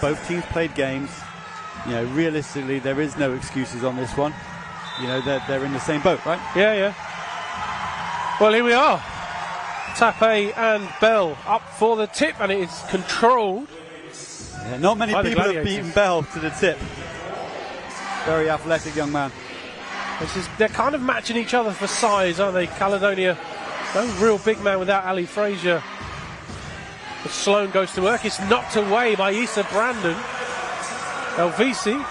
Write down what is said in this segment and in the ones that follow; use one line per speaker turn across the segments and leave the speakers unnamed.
Both teams played games. You know, realistically, there is no excuses on this one. You know, they're in the same boat, right?
Yeah, yeah. Well, here we are. Tape and Bell up for the tip, and it is controlled.
Yeah, not many people have beaten Bell to the tip. Very athletic young man.
They're kind of matching each other for size, aren't they? Caledonia, no real big man without Ali Frazier. But Sloan goes to work. It's knocked away by Issa Brandon. LVC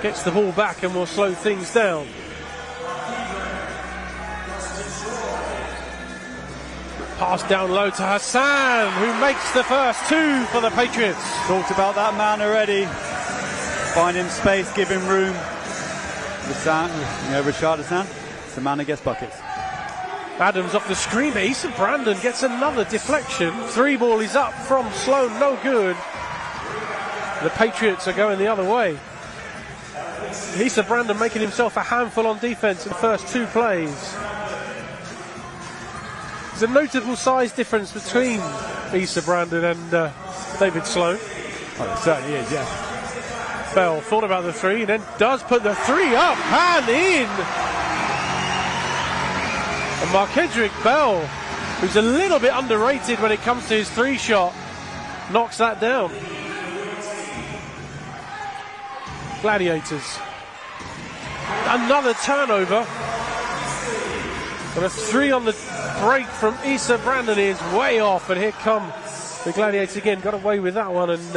gets the ball back and will slow things down. Pass down low to Hassan, who makes the first two for the Patriots.
Talked about that man already. Find him space, give him room. Hassan, you know, Rashad Hassan, it's the man who gets buckets.
Adams off the screen, but Issa Brandon gets another deflection. Three ball is up from Sloan, no good. The Patriots are going the other way. Issa Brandon making himself a handful on defense in the first two plays. There's a notable size difference between Issa Brandon and David Sloan.
Oh, it certainly is, yeah.
Bell thought about the three, then does put the three up and in. And Markedrick Bell, who's a little bit underrated when it comes to his three shot, knocks that down. Gladiators. Another turnover. And a three on the break from Issa Brandon is way off, and here come the Gladiators again. Got away with that one, and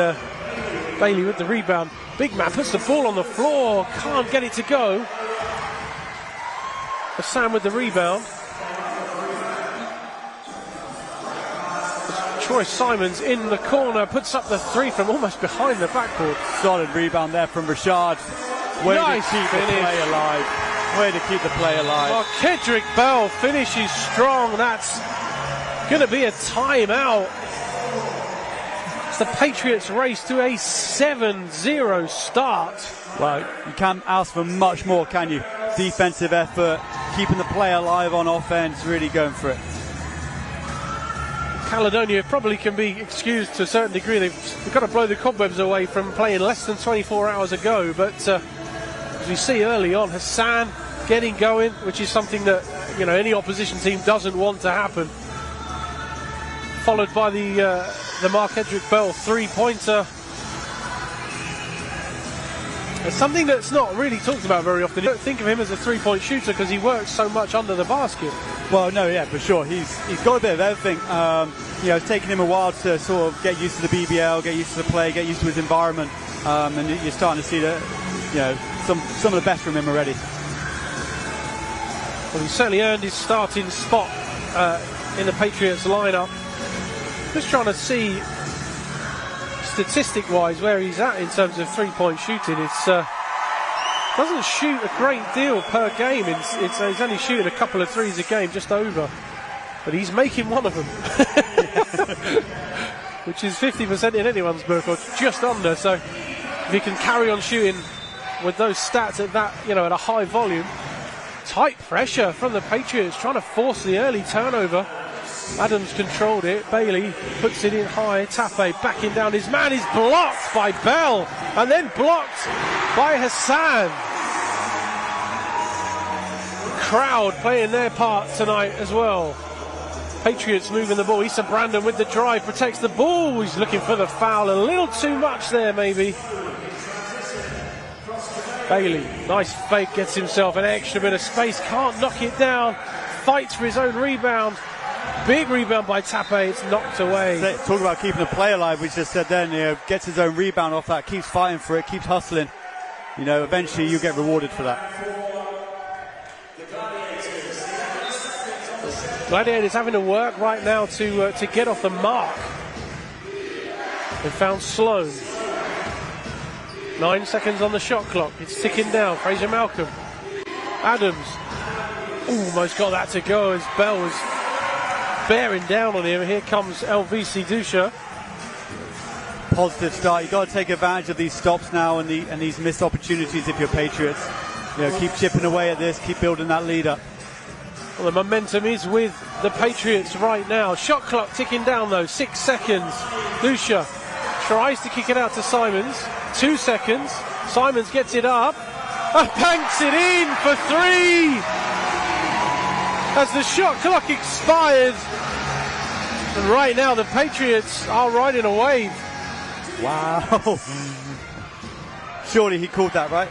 Bailey with the rebound. Big man puts the ball on the floor, can't get it to go. Hassan with the rebound. Troy Simons in the corner, puts up the three from almost behind the backboard.
Solid rebound there from Rashad. Way
nice
to keep the play alive. Way to keep the play alive.
Oh, Kedrick Bell finishes strong. That's going to be a timeout. It's the Patriots race to a 7-0 start.
Well, you can't ask for much more, can you? Defensive effort, keeping the play alive on offense, really going for it.
Caledonia probably can be excused to a certain degree. They've got to blow the cobwebs away from playing less than 24 hours ago. But as we see early on, Hassan getting going, which is something that, you know, any opposition team doesn't want to happen. Followed by the Markedrick Bell three-pointer. It's something that's not really talked about very often. You don't think of him as a three-point shooter because he works so much under the basket.
Well, no, yeah, for sure. He's got a bit of everything. You know, it's taken him a while to sort of get used to the BBL, get used to the play, get used to his environment, and you're starting to see that, you know, some of the best from him already.
Well, he certainly earned his starting spot in the Patriots lineup. Just trying to see statistic-wise where he's at in terms of three-point shooting. It's doesn't shoot a great deal per game. He's only shooting a couple of threes a game, just over. But he's making one of them, which is 50% in anyone's book, or just under. So if he can carry on shooting with those stats at that, you know, at a high volume, tight pressure from the Patriots, trying to force the early turnover. Adams controlled it. Bailey puts it in high. Tafe backing down. His man is blocked by Bell and then blocked by Hassan. Crowd playing their part tonight as well. Patriots moving the ball. Issa Brandon with the drive, protects the ball. He's looking for the foul. A little too much there, maybe. Bailey, nice fake, gets himself an extra bit of space. Can't knock it down. Fights for his own rebound. Big rebound by Tape, it's knocked away.
Talk about keeping the play alive, we just said then, you know, gets his own rebound off that, keeps fighting for it, keeps hustling. You know, eventually you get rewarded for that.
Gladiators having to work right now to get off the mark. They found Sloan. 9 seconds on the shot clock, it's ticking down. Fraser Malcolm. Adams almost got that to go as Bell was bearing down on him. Here comes LVC Dusha.
Positive start. You've got to take advantage of these stops now and these missed opportunities if you're Patriots. You know, keep chipping away at this, keep building that lead up.
Well, the momentum is with the Patriots right now. Shot clock ticking down though, 6 seconds. Dusha tries to kick it out to Simons. 2 seconds. Simons gets it up and banks it in for 3 as the shot clock expired. And right now the Patriots are riding a wave.
Wow. Surely he called that, right?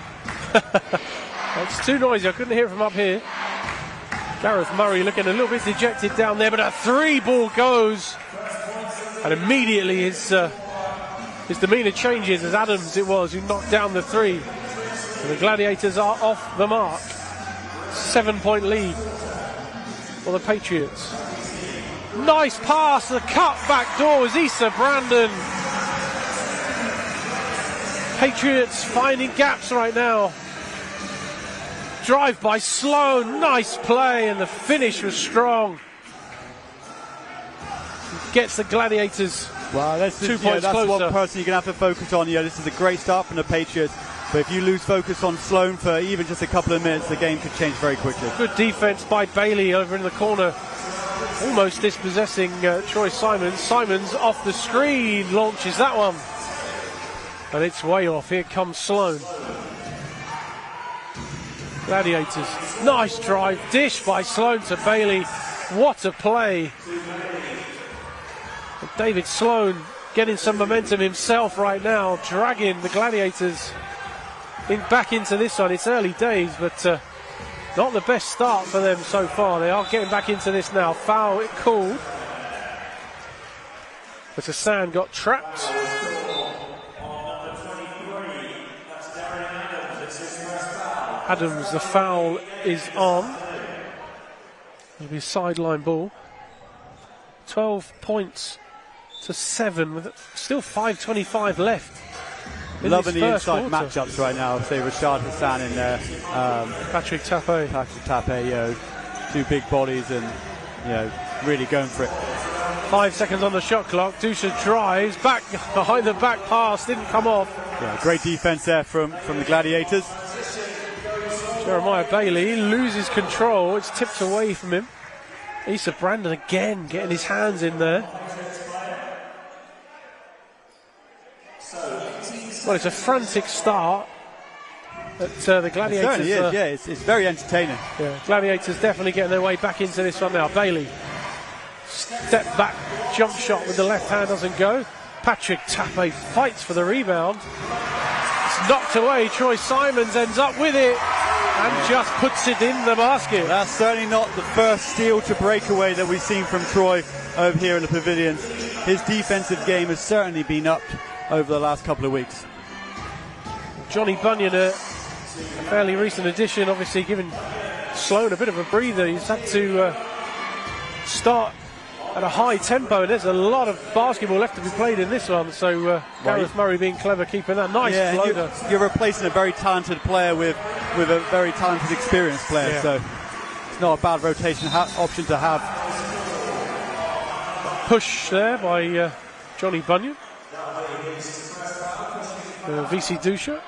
It's too noisy, I couldn't hear it from up here. Gareth Murray looking a little bit dejected down there, but a 3 ball goes. And immediately his demeanour changes, as Adams it was who knocked down the 3. And the Gladiators are off the mark. 7-point lead for the Patriots. Nice pass, the cut back door was Issa Brandon. Patriots finding gaps right now. Drive by Sloan, nice play, and the finish was strong. Gets the Gladiators
that's
2 points
that's
closer.
one person you're going to have to focus on. This is a great start from the Patriots, but if you lose focus on Sloan for even just a couple of minutes, the game could change very quickly.
Good defense by Bailey over in the corner, almost dispossessing Troy Simons. Simons off the screen, launches that one, and it's way off. Here comes Sloan. Gladiators, nice drive, dish by Sloan to Bailey. What a play. And David Sloan getting some momentum himself right now, dragging the Gladiators back into this one. It's early days, but not the best start for them so far. They are getting back into this now. Foul called. But Hassan got trapped. Adams, the foul is on. It'll be a sideline ball. 12 points to 7 with still 5:25 left.
Loving the inside matchups right now. Say Rashad Hassan in there.
Patrick Tape.
Two big bodies and really going for it.
5 seconds on the shot clock. Dusha drives back behind the back pass, didn't come off.
Yeah, great defense there from the Gladiators.
Jeremiah Bailey loses control. It's tipped away from him. Issa Brandon again getting his hands in there. Well, it's a frantic start. But the Gladiators.
It certainly is, it's very entertaining.
Yeah, Gladiators definitely getting their way back into this one now. Bailey, step back, jump shot with the left hand doesn't go. Patrick Tape fights for the rebound. It's knocked away. Troy Simons ends up with it and just puts it in the basket.
That's certainly not the first steal to breakaway that we've seen from Troy over here in the pavilions. His defensive game has certainly been upped over the last couple of weeks.
Johnny Bunyan, a fairly recent addition, obviously giving Sloan a bit of a breather. He's had to start at a high tempo. There's a lot of basketball left to be played in this one, so Gareth Murray being clever, keeping that nice floater.
You're replacing a very talented player with a very talented, experienced player, so it's not a bad rotation option to have.
Push there by Johnny Bunyan. VC Dusha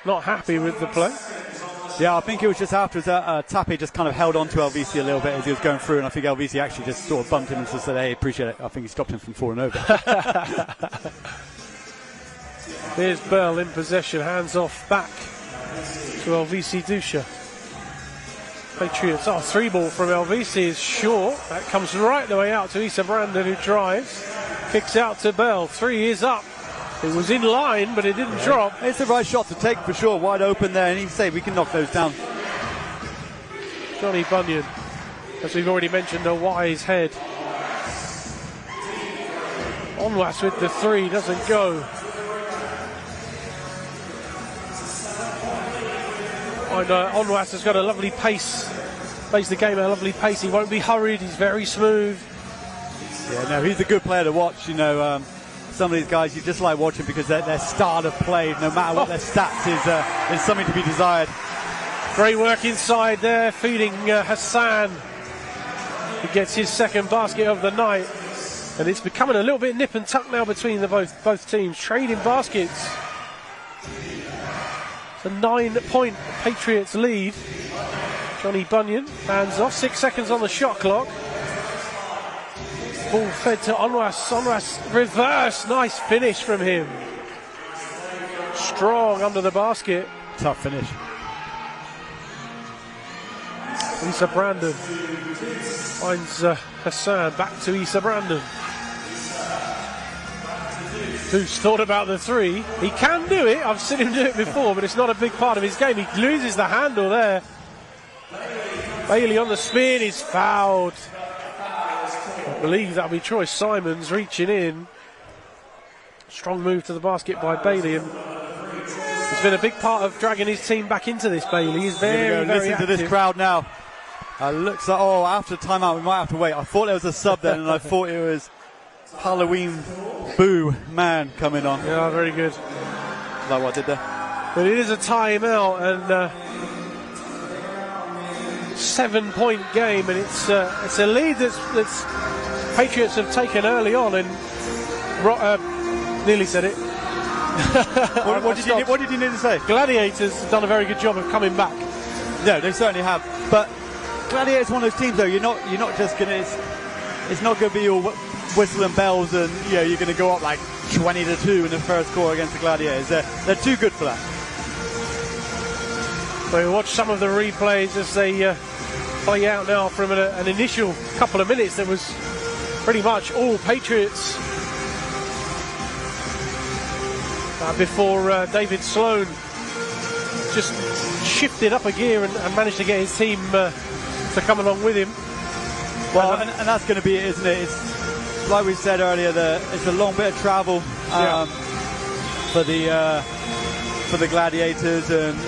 not happy with the play.
Yeah, I think it was just after Tape just kind of held on to LVC a little bit as he was going through, and I think LVC actually just sort of bumped him and just said, hey, appreciate it. I think he stopped him from falling over.
Here's Bell in possession, hands off back to LVC Dusha. Patriots, 3 ball from LVC is short. That comes right the way out to Issa Brandon, who drives. Kicks out to Bell. 3 is up. It was in line, but it didn't drop.
It's the right shot to take for sure. Wide open there, and he say we can knock those down.
Johnny Bunyan, as we've already mentioned, a wise head. Onwas with the 3, doesn't go. And Onwas has got a lovely pace. Plays the game at a lovely pace. He won't be hurried. He's very smooth.
Yeah, no, he's a good player to watch. Some of these guys you just like watching because their style of play, no matter what their stats is something to be desired.
Great work inside there, feeding Hassan. He gets his second basket of the night, and it's becoming a little bit nip and tuck now between both teams, trading baskets. It's a 9-point Patriots lead. Johnny Bunyan hands off, 6 seconds on the shot clock. Ball fed to Onwas. Onwas reverse. Nice finish from him. Strong under the basket.
Tough finish.
Issa Brandon finds Hassan. Back to Issa Brandon. Who's thought about the three. He can do it. I've seen him do it before, but it's not a big part of his game. He loses the handle there. Bailey on the spin is fouled. I believe that'll be Troy Simons reaching in. Strong move to the basket by Bailey, and he's been a big part of dragging his team back into this. Bailey is very, very
listen
active.
to this crowd now. Looks like, after timeout we might have to wait. I thought there was a sub then, and I thought it was Halloween Boo Man coming on.
Yeah, very good.
Like what I did there.
But it is a timeout, and 7-point game, and it's a lead that's Patriots have taken early on, and nearly said it.
What did you need to say?
Gladiators have done a very good job of coming back.
No, they certainly have. But Gladiators one of those teams, though. You're not just gonna. It's not gonna be all whistle and bells, and you're gonna go up like 20-2 in the first quarter against the Gladiators. They're too good for that.
We watch some of the replays as they play out now from an initial couple of minutes that was pretty much all Patriots before David Sloan just shifted up a gear and managed to get his team to come along with him.
Well, and that's going to be it, isn't it? It's like we said earlier, it's a long bit of travel for the Gladiators, and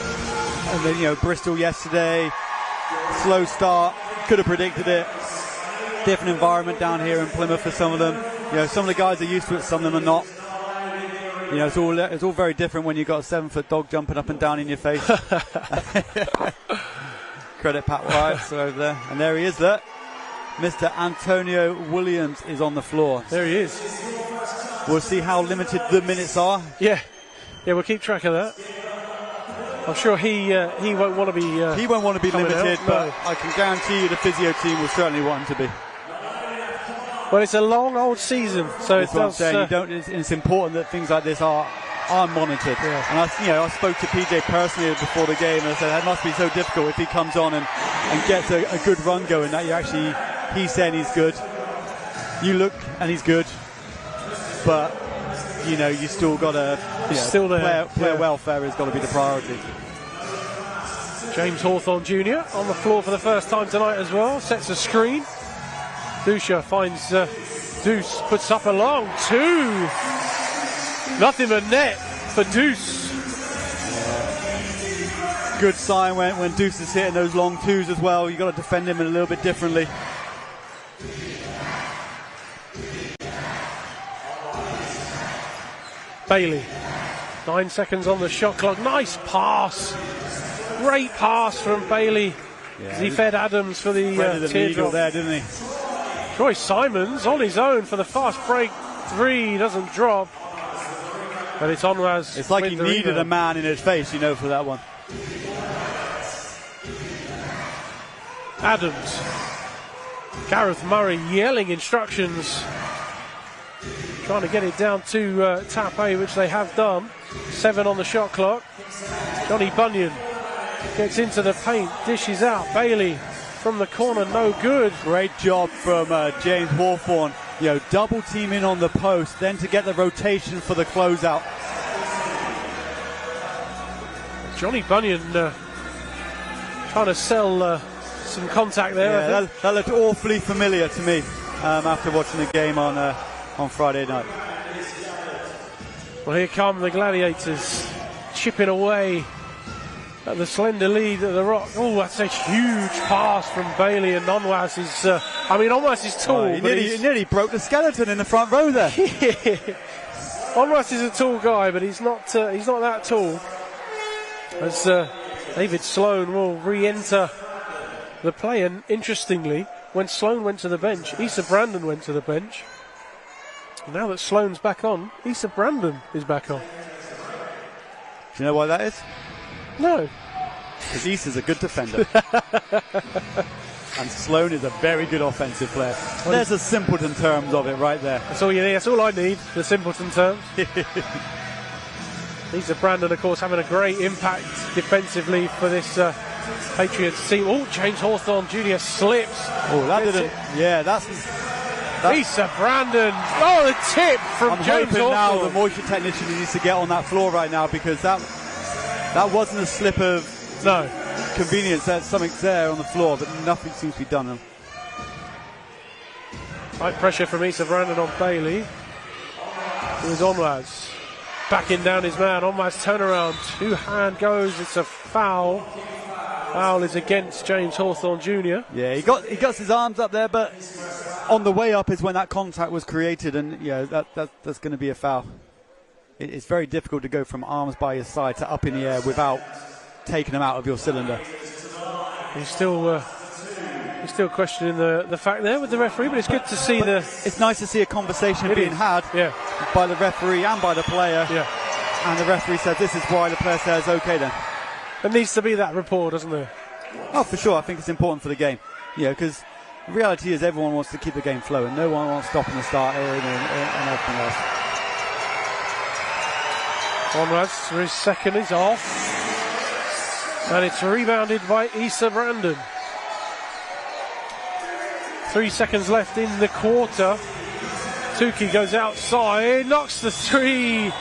then Bristol yesterday, slow start, could have predicted it. Different environment down here in Plymouth for some of them. Some of the guys are used to it, some of them are not. It's all very different when you've got a 7-foot dog jumping up and down in your face. Credit Pat Wright over there, and there he is. There, Mr. Antonio Williams is on the floor.
There he is.
We'll see how limited the minutes are.
Yeah, we'll keep track of that. I'm sure he won't want to be.
He won't want to be limited,
out,
but
no.
I can guarantee you the physio team will certainly want him to be.
Well, it's a long old season, so
that's what I'm saying. It's important that things like this are monitored.
Yeah.
And I spoke to PJ personally before the game, and I said that must be so difficult if he comes on and gets a good run going. That he's saying he's good. You look and he's good, but you still got to player welfare has got to be the priority.
James Hawthorne Jr. on the floor for the first time tonight as well. Sets a screen. Dusha finds Deuce, puts up a long two. Nothing but net for Deuce.
Yeah. Good sign when Deuce is hitting those long twos as well. You've got to defend him a little bit differently.
Bailey, 9 seconds on the shot clock. Nice pass. Great pass from Bailey. Yeah, he fed Adams for the teardrop
there, didn't he?
Troy Simons on his own for the fast break three. Doesn't drop. But it's Onwas.
It's like he needed a man in his face, for that one.
Adams. Gareth Murray yelling instructions. Trying to get it down to tap A, which they have done. 7 on the shot clock. Johnny Bunyan gets into the paint, dishes out. Bailey from the corner, no good.
Great job from James Hawthorne. Double teaming on the post, then to get the rotation for the closeout.
Johnny Bunyan trying to sell some contact there.
Yeah, that looked awfully familiar to me after watching the game on Friday night.
Well, here come the Gladiators chipping away at the slender lead at the Rock. Oh, that's a huge pass from Bailey, and Onwas is Onwas is tall.
He nearly broke the skeleton in the front row there.
Onwas is a tall guy, but he's not that tall. As David Sloan will re-enter the play, and interestingly, when Sloan went to the bench, Issa Brandon went to the bench. Now that Sloan's back on, Issa Brandon is back on.
Do you know why that is?
No.
Because Issa's a good defender. And Sloan is a very good offensive player. There's the simpleton terms of it right there.
That's all you need. That's all I need, the simpleton terms. Lisa Brandon, of course, having a great impact defensively for this Patriots team. Oh, James Hawthorne Jr. slips.
Oh, that didn't. Yeah, that's
Lisa Brandon. Oh, the tip from
I'm
James
hoping
Hawthorne.
now the moisture technician needs to get on that floor right now, because that wasn't a slip of convenience. There's something there on the floor, but nothing seems to be done.
High pressure from Lisa Brandon on Bailey. It was Onwas backing down his man. Onwas turnaround. Two-hand goes. It's a foul. Foul is against James Hawthorne Jr.
Yeah, he got his arms up there, but on the way up is when that contact was created, and that's going to be a foul. It's very difficult to go from arms by your side to up in the air without taking them out of your cylinder.
He's still questioning the fact there with the referee, but it's good to see
It's nice to see a conversation being had by the referee and by the player.
Yeah.
And the referee says this is why. The player says, okay then.
There needs to be that rapport, doesn't there?
Oh, for sure. I think it's important for the game. Because the reality is everyone wants to keep the game flowing. No one wants stopping the start and everything else.
Onwas for his second is off. And it's rebounded by Issa Brandon. 3 seconds left in the quarter. Tuki goes outside, knocks the three.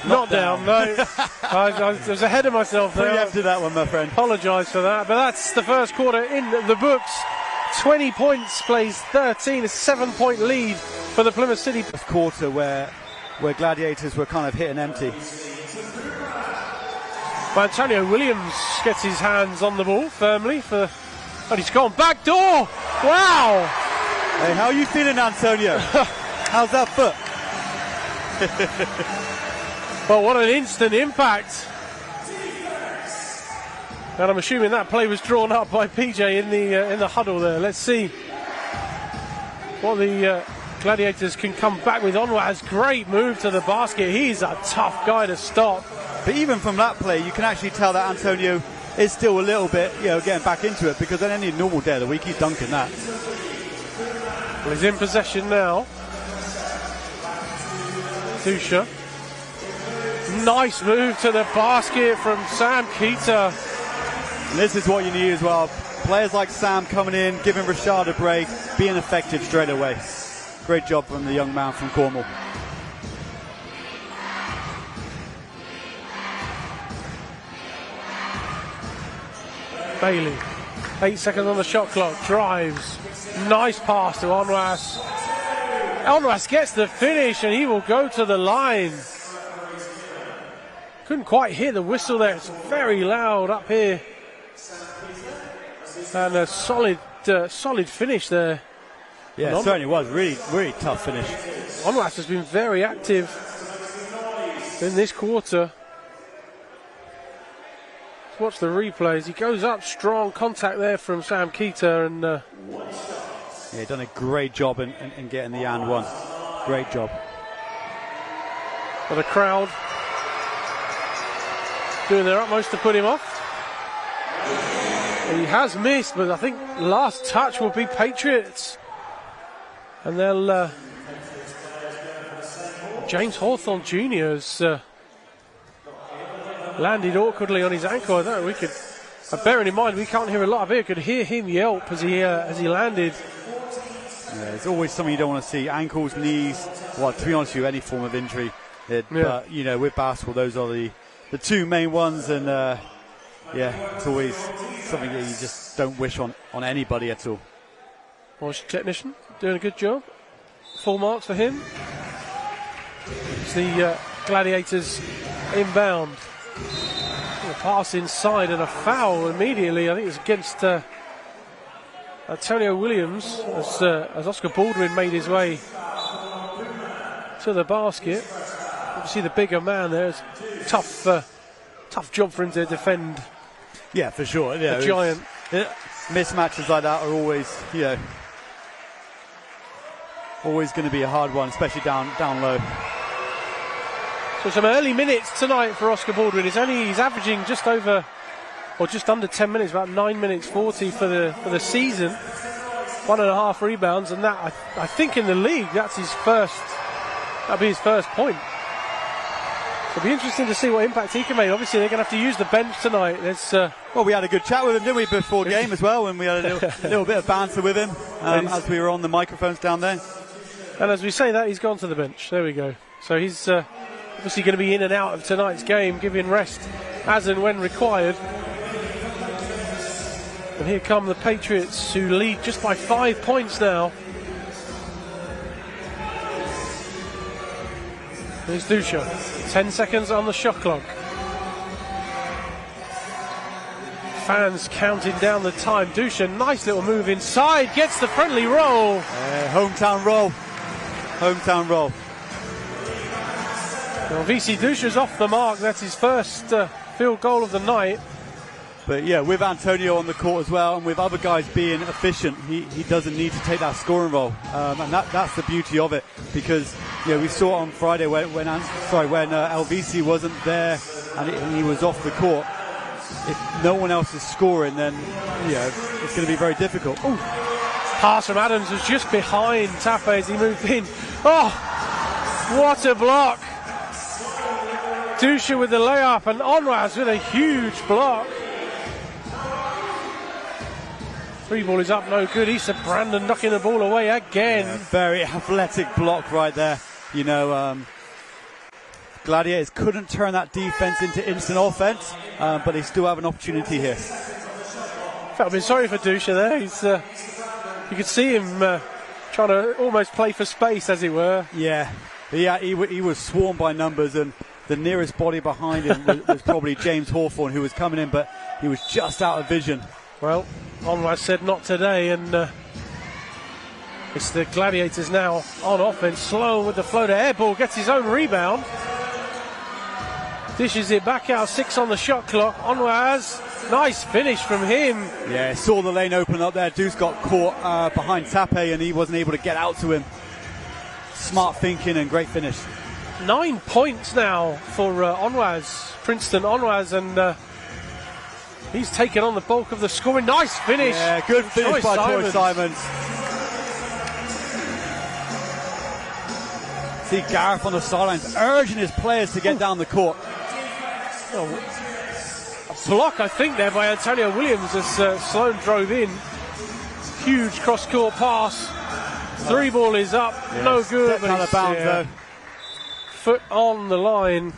Not down, no. I was ahead of myself there.
Preempted that one, my friend.
Apologise for that, but that's the first quarter in the books. 20 points, plays 13, a 7-point lead for the Plymouth City.
First quarter where Gladiators were kind of hitting empty.
But Antonio Williams gets his hands on the ball firmly and he's gone back door. Wow!
Hey, how are you feeling, Antonio? How's that foot?
Well, what an instant impact. And I'm assuming that play was drawn up by PJ in the huddle there. Let's see what the Gladiators can come back with. Onwas, great move to the basket. He's a tough guy to stop.
But even from that play, you can actually tell that Antonio is still a little bit, getting back into it, because on any normal day of the week, he's dunking that.
Well, he's in possession now. Dusha. Nice move to the basket from Sam Keita.
And this is what you need as well. Players like Sam coming in, giving Rashad a break, being effective straight away. Great job from the young man from Cornwall.
Bailey, 8 seconds on the shot clock, drives. Nice pass to Onwas. Onwas gets the finish and he will go to the line. Couldn't quite hear the whistle there. It's very loud up here. And a solid finish there.
Yeah, it certainly was. Really, really tough finish.
Onwas has been very active in this quarter. Let's watch the replays. He goes up strong, contact there from Sam Keita, and
yeah, done a great job in getting the and one. Great job.
For the crowd doing their utmost to put him off. He has missed, but I think last touch will be Patriots. And they'll James Hawthorne Jr. has landed awkwardly on his ankle. I don't know, we could, bearing in mind we can't hear a lot of it, could hear him yelp as he landed.
Yeah, it's always something you don't want to see. Ankles, knees, well, to be honest with you, any form of injury. But, with basketball, those are the two main ones, and it's always something that you just don't wish on anybody at all.
Moisture technician doing a good job. Full marks for him. It's the Gladiators inbound. A pass inside and a foul immediately. I think it's against Antonio Williams as Oscar Baldwin made his way to the basket. You see the bigger man there. It's tough job for him to defend.
Yeah, for sure. Yeah,
a giant.
Mismatches like that are always, always going to be a hard one, especially down low. So
some early minutes tonight for Oscar Baldwin. He's averaging just over or just under 10 minutes, about 9 minutes 40 for the season. 1.5 rebounds, and that I think in the league that's his first. That'll be his first point. So it'll be interesting to see what impact he can make. Obviously, they're going to have to use the bench tonight.
Well, we had a good chat with him, didn't we, before game as well, and we had a little bit of banter with him as we were on the microphones down there.
And as we say that, he's gone to the bench. There we go. So he's obviously going to be in and out of tonight's game, giving rest as and when required. And here come the Patriots, who lead just by 5 points now. Here's Dusha. 10 seconds on the shot clock. Fans counting down the time. Dusha, nice little move inside, gets the friendly roll.
Hometown roll. Hometown roll.
Well, VC Dusha's off the mark. That's his first field goal of the night.
But yeah, with Antonio on the court as well, and with other guys being efficient, he doesn't need to take that scoring role, and that's the beauty of it. Because we saw on Friday when LVC wasn't there and he was off the court. If no one else is scoring, then it's going to be very difficult.
Ooh. Pass from Adams was just behind Tape as he moved in. Oh, what a block! Dusha with the layup, and Onwas with a huge block. 3 ball is up, no good. Issa Brandon knocking the ball away again.
Yeah, very athletic block right there. Gladiators couldn't turn that defense into instant offense, but they still have an opportunity here.
Felt a bit sorry for Dusha there. You could see him trying to almost play for space, as it were.
Yeah, he was swarmed by numbers, and the nearest body behind him was probably James Hawthorne, who was coming in, but he was just out of vision.
Well, Onwas said not today, and it's the Gladiators now on offense. Sloan with the floater, air ball, gets his own rebound. Dishes it back out, 6 on the shot clock. Onwas, nice finish from him.
Yeah, saw the lane open up there. Deuce got caught behind Tape, and he wasn't able to get out to him. Smart thinking and great finish.
9 points now for Onwas, Princeton Onwas, and he's taken on the bulk of the scoring. Nice finish.
Yeah, good finish by Troy Simons. See Gareth on the sidelines urging his players to get down the court.
Oh, a block, I think, there by Antonio Williams as Sloan drove in. Huge cross-court pass. 3 ball is up, no good.
But out of bounds, though.
Foot on the line.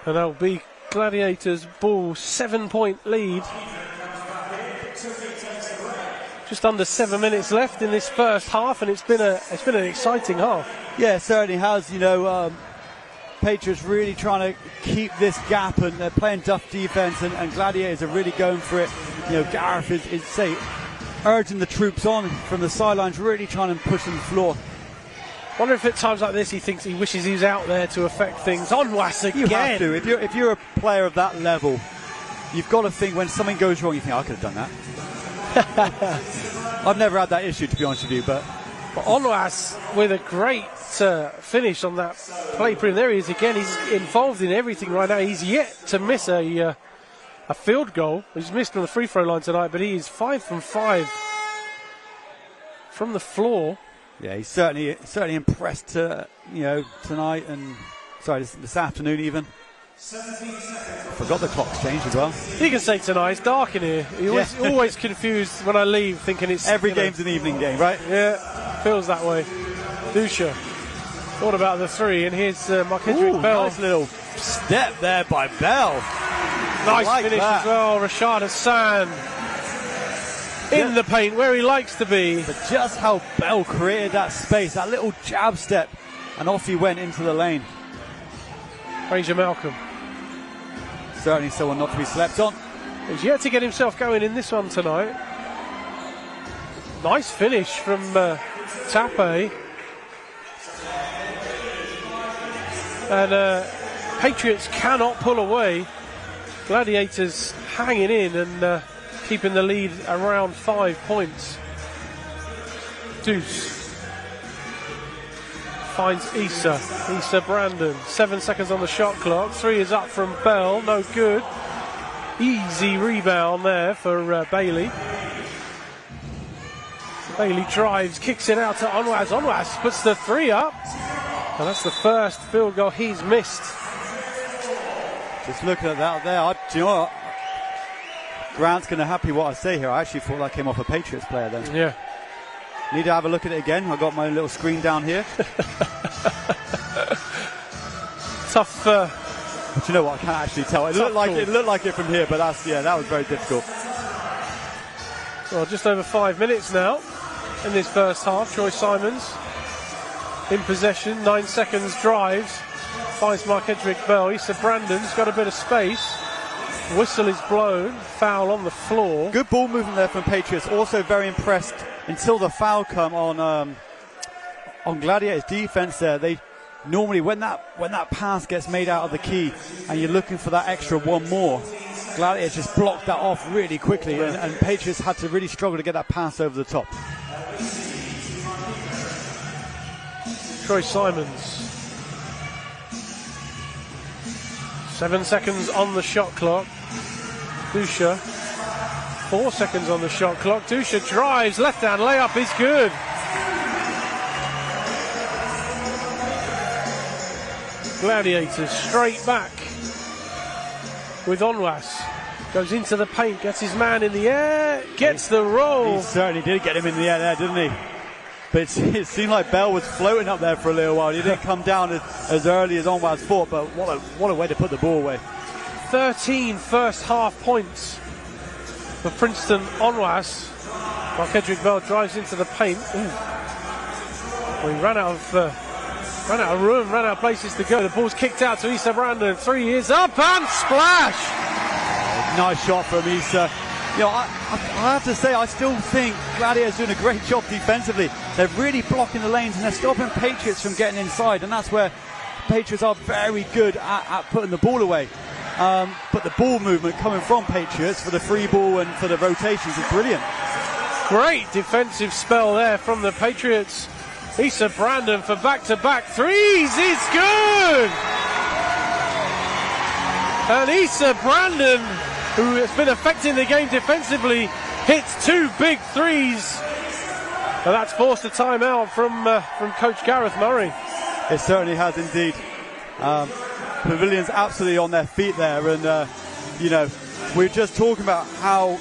And that'll be Gladiators ball, 7-point lead. Just under 7 minutes left in this first half, and it's been an exciting half. Yeah, it certainly has. Patriots really trying to keep this gap, and they're playing tough defense, and Gladiators are really going for it. Gareth is urging the troops on from the sidelines, really trying to push them to the floor. Wonder if at times like this he wishes he was out there to affect things. Onwas again.
You have to. If you're a player of that level, you've got to think when something goes wrong, you think, I could have done that. I've never had that issue, to be honest with you, but
Onwas with a great finish on that play. There he is again. He's involved in everything right now. He's yet to miss a field goal. He's missed on the free throw line tonight, but he is 5 from 5 from the floor.
Yeah, he's certainly impressed tonight, and this afternoon even. Forgot the clock's changed as well.
You can say tonight, it's dark in here. He always confused when I leave, thinking it's...
Every game's an evening game, right?
Yeah, feels that way. Dusha, what about the 3? And here's Mark-Hendrick Bell.
Nice little step there by Bell.
Nice finish as well, Rashad Hassan. In the paint, where he likes to be.
But just how Bell created that space, that little jab step, and off he went into the lane.
Fraser Malcolm.
Certainly someone not to be slept on.
He's yet to get himself going in this one tonight. Nice finish from Tape. And Patriots cannot pull away. Gladiators hanging in and keeping the lead around 5 points. Deuce finds Issa Brandon. 7 seconds on the shot clock. 3 is up from Bell, no good. Easy rebound there for Bailey. Bailey drives, kicks it out to Onwas. Onwas puts the 3 up. And that's the first field goal he's missed.
Just looking at that there, do you know what? Grant's going to happy what I say here. I actually thought that came off a Patriots player then.
Yeah.
Need to have a look at it again. I've got my little screen down here.
Tough.
But you know what? I can't actually tell. It looked like it from here, but that was very difficult.
Well, just over 5 minutes now in this first half. Troy Simons in possession, 9 seconds drives, finds Mark-Edric-Bell. Issa Brandon's got a bit of space. Whistle is blown, foul on the floor.
Good ball movement there from Patriots. Also very impressed until the foul come on Gladiators' defense there. They normally, when that pass gets made out of the key and you're looking for that extra one more, Gladiators just blocked that off really quickly, and Patriots had to really struggle to get that pass over the top.
Troy Simons. 7 seconds on the shot clock. Dusha. 4 seconds on the shot clock. Dusha drives, left hand layup is good. Gladiators straight back with Onwas. Goes into the paint, gets his man in the air, gets the roll.
He certainly did get him in the air there, didn't he? But it seemed like Bell was floating up there for a little while. He didn't come down as early as Onwas thought, but what a way to put the ball away. 13
first half points for Princeton. Onwas. Mark-Edric-Bell drives into the paint. Well, he ran out of room, ran out of places to go. The ball's kicked out to Issa Brandon. 3 is up and splash!
Nice shot from Issa. You know, I have to say, I still think Gladiators doing a great job defensively. They're really blocking the lanes and they're stopping Patriots from getting inside, and that's where Patriots are very good at putting the ball away. But the ball movement coming from Patriots for the free ball and for the rotations is brilliant.
Great defensive spell there from the Patriots. Issa Brandon for back-to-back threes is good! And Issa Brandon, who has been affecting the game defensively, hits 2 big threes. And that's forced a timeout from Coach Gareth Murray.
It certainly has indeed. Pavilion's absolutely on their feet there, and you know, we're just talking about how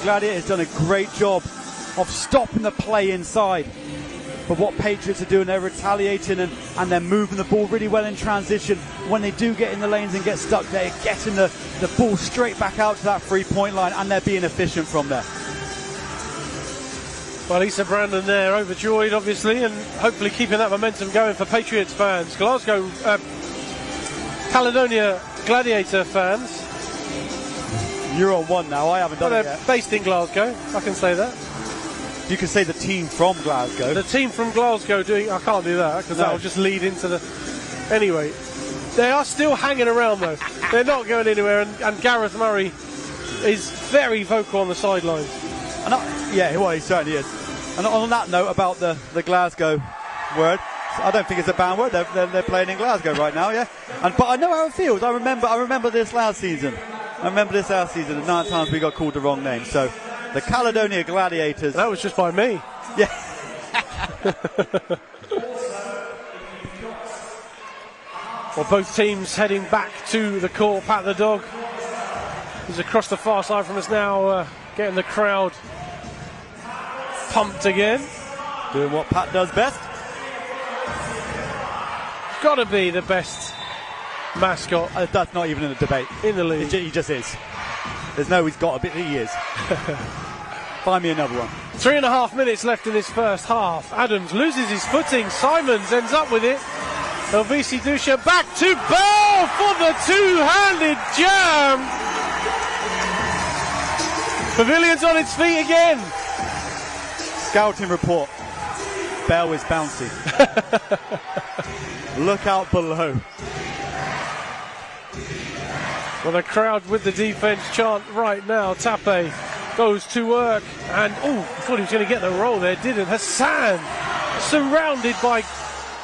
Gladiators done a great job of stopping the play inside. But what Patriots are doing, they're retaliating and they're moving the ball really well in transition. When they do get in the lanes and get stuck, they're getting the ball straight back out to that 3-point line, and they're being efficient from there.
Well, Issa Brandon there, overjoyed obviously, and hopefully keeping that momentum going for Patriots fans. Caledonia Gladiator fans.
You're on one now, I haven't done it yet.
They're based in Glasgow, I can say that.
You can say the team from Glasgow.
The team from Glasgow doing... I can't do that because that'll just lead into the... Anyway, they are still hanging around though. They're not going anywhere, and Gareth Murray is very vocal on the sidelines.
Yeah, well, he certainly is. And on that note about the Glasgow word, I don't think it's a bad word. They're playing in Glasgow right now, yeah. But I know how it feels. I remember this last season. The 9 times we got called the wrong name. So the Caledonia Gladiators.
That was just by me.
Yeah.
Well, both teams heading back to the court. Pat the Dog is across the far side from us now, getting the crowd pumped again.
Doing what Pat does best.
Got to be the best mascot.
That's not even in a debate.
In the league.
He just is. There's no he's got to be, he is. Find me another one.
3.5 minutes left in this first half. Adams loses his footing. Simons ends up with it. Elvisi Dusha back to Bell for the two-handed jam. Pavilion's on its feet again.
Scouting report. Bell is bouncy. Look out below.
Well, the crowd with the defense chant right now. Tape goes to work, and I thought he was going to get the roll there, didn't. Hassan, surrounded by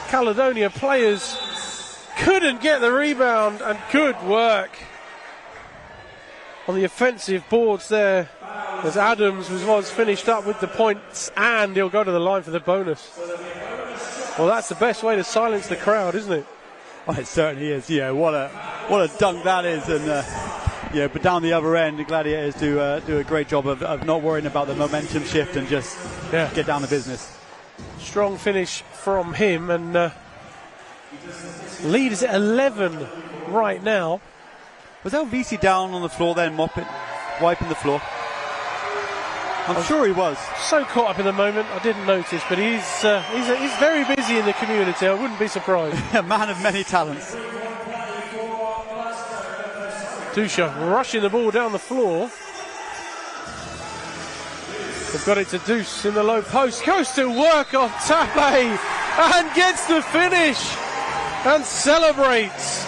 Caledonia players, couldn't get the rebound, and good work on the offensive boards there, as Adams was finished up with the points, and he'll go to the line for the bonus. Well, that's the best way to silence the crowd, isn't it?
Oh, it certainly is. Yeah, what a dunk that is, and yeah, but down the other end, the Gladiators do a great job of not worrying about the momentum shift and just get down to business.
Strong finish from him, and lead is at 11 right now.
Was LVC down on the floor then, wiping the floor? I'm sure he was.
So caught up in the moment, I didn't notice, but he's very busy in the community. I wouldn't be surprised.
A man of many talents.
Dusha rushing the ball down the floor. They've got it to Deuce in the low post. Goes to work on Tape and gets the finish and celebrates.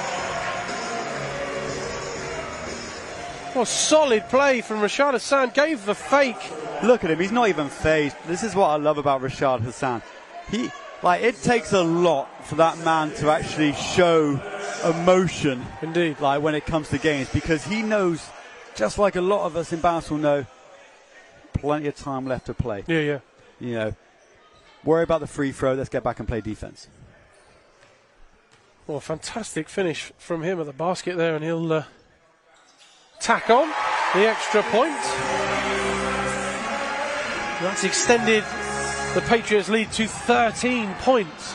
What solid play from Rashad Hassan. Gave the fake.
Look at him, he's not even phased. This is what I love about Rashad Hassan. It takes a lot for that man to actually show emotion.
Indeed.
Like when it comes to games, because he knows, just like a lot of us in basketball know, plenty of time left to play.
Yeah.
You know, worry about the free throw, let's get back and play defense.
Well, fantastic finish from him at the basket there, and he'll tack on the extra point. That's extended the Patriots' lead to 13 points.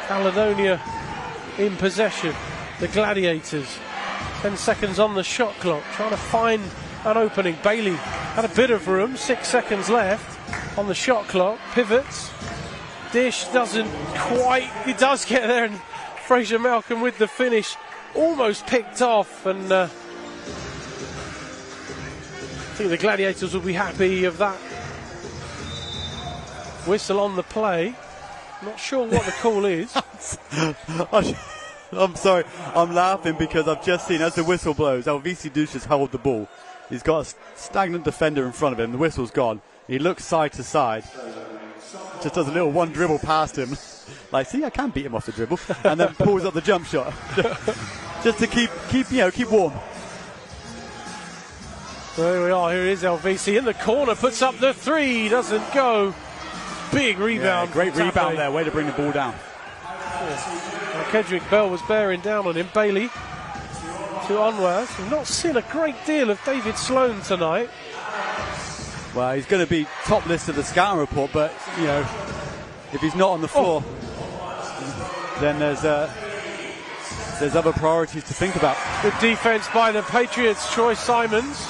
Caledonia in possession. The Gladiators. 10 seconds on the shot clock, trying to find an opening. Bailey had a bit of room, 6 seconds left on the shot clock. Pivots. Dish doesn't quite, he does get there, and Fraser Malcolm with the finish, almost picked off, and I think the Gladiators will be happy of that whistle on the play. Not sure what the call is.
I'm sorry, I'm laughing because I've just seen, as the whistle blows, LVC Douche has held the ball. He's got a stagnant defender in front of him, the whistle's gone. He looks side to side, just does a little one dribble past him. Like, see, I can beat him off the dribble, and then pulls up the jump shot. Just to keep warm.
There we are, here is LVC in the corner, puts up the three, doesn't go. Big rebound.
Yeah, great rebound there, way to bring the ball down.
Kedrick Bell was bearing down on him. Bailey to Onworth. We've not seen a great deal of David Sloan tonight.
Well, he's going to be top list of the scouting report, but, you know, if he's not on the floor, then there's other priorities to think about.
Good defense by the Patriots. Troy Simons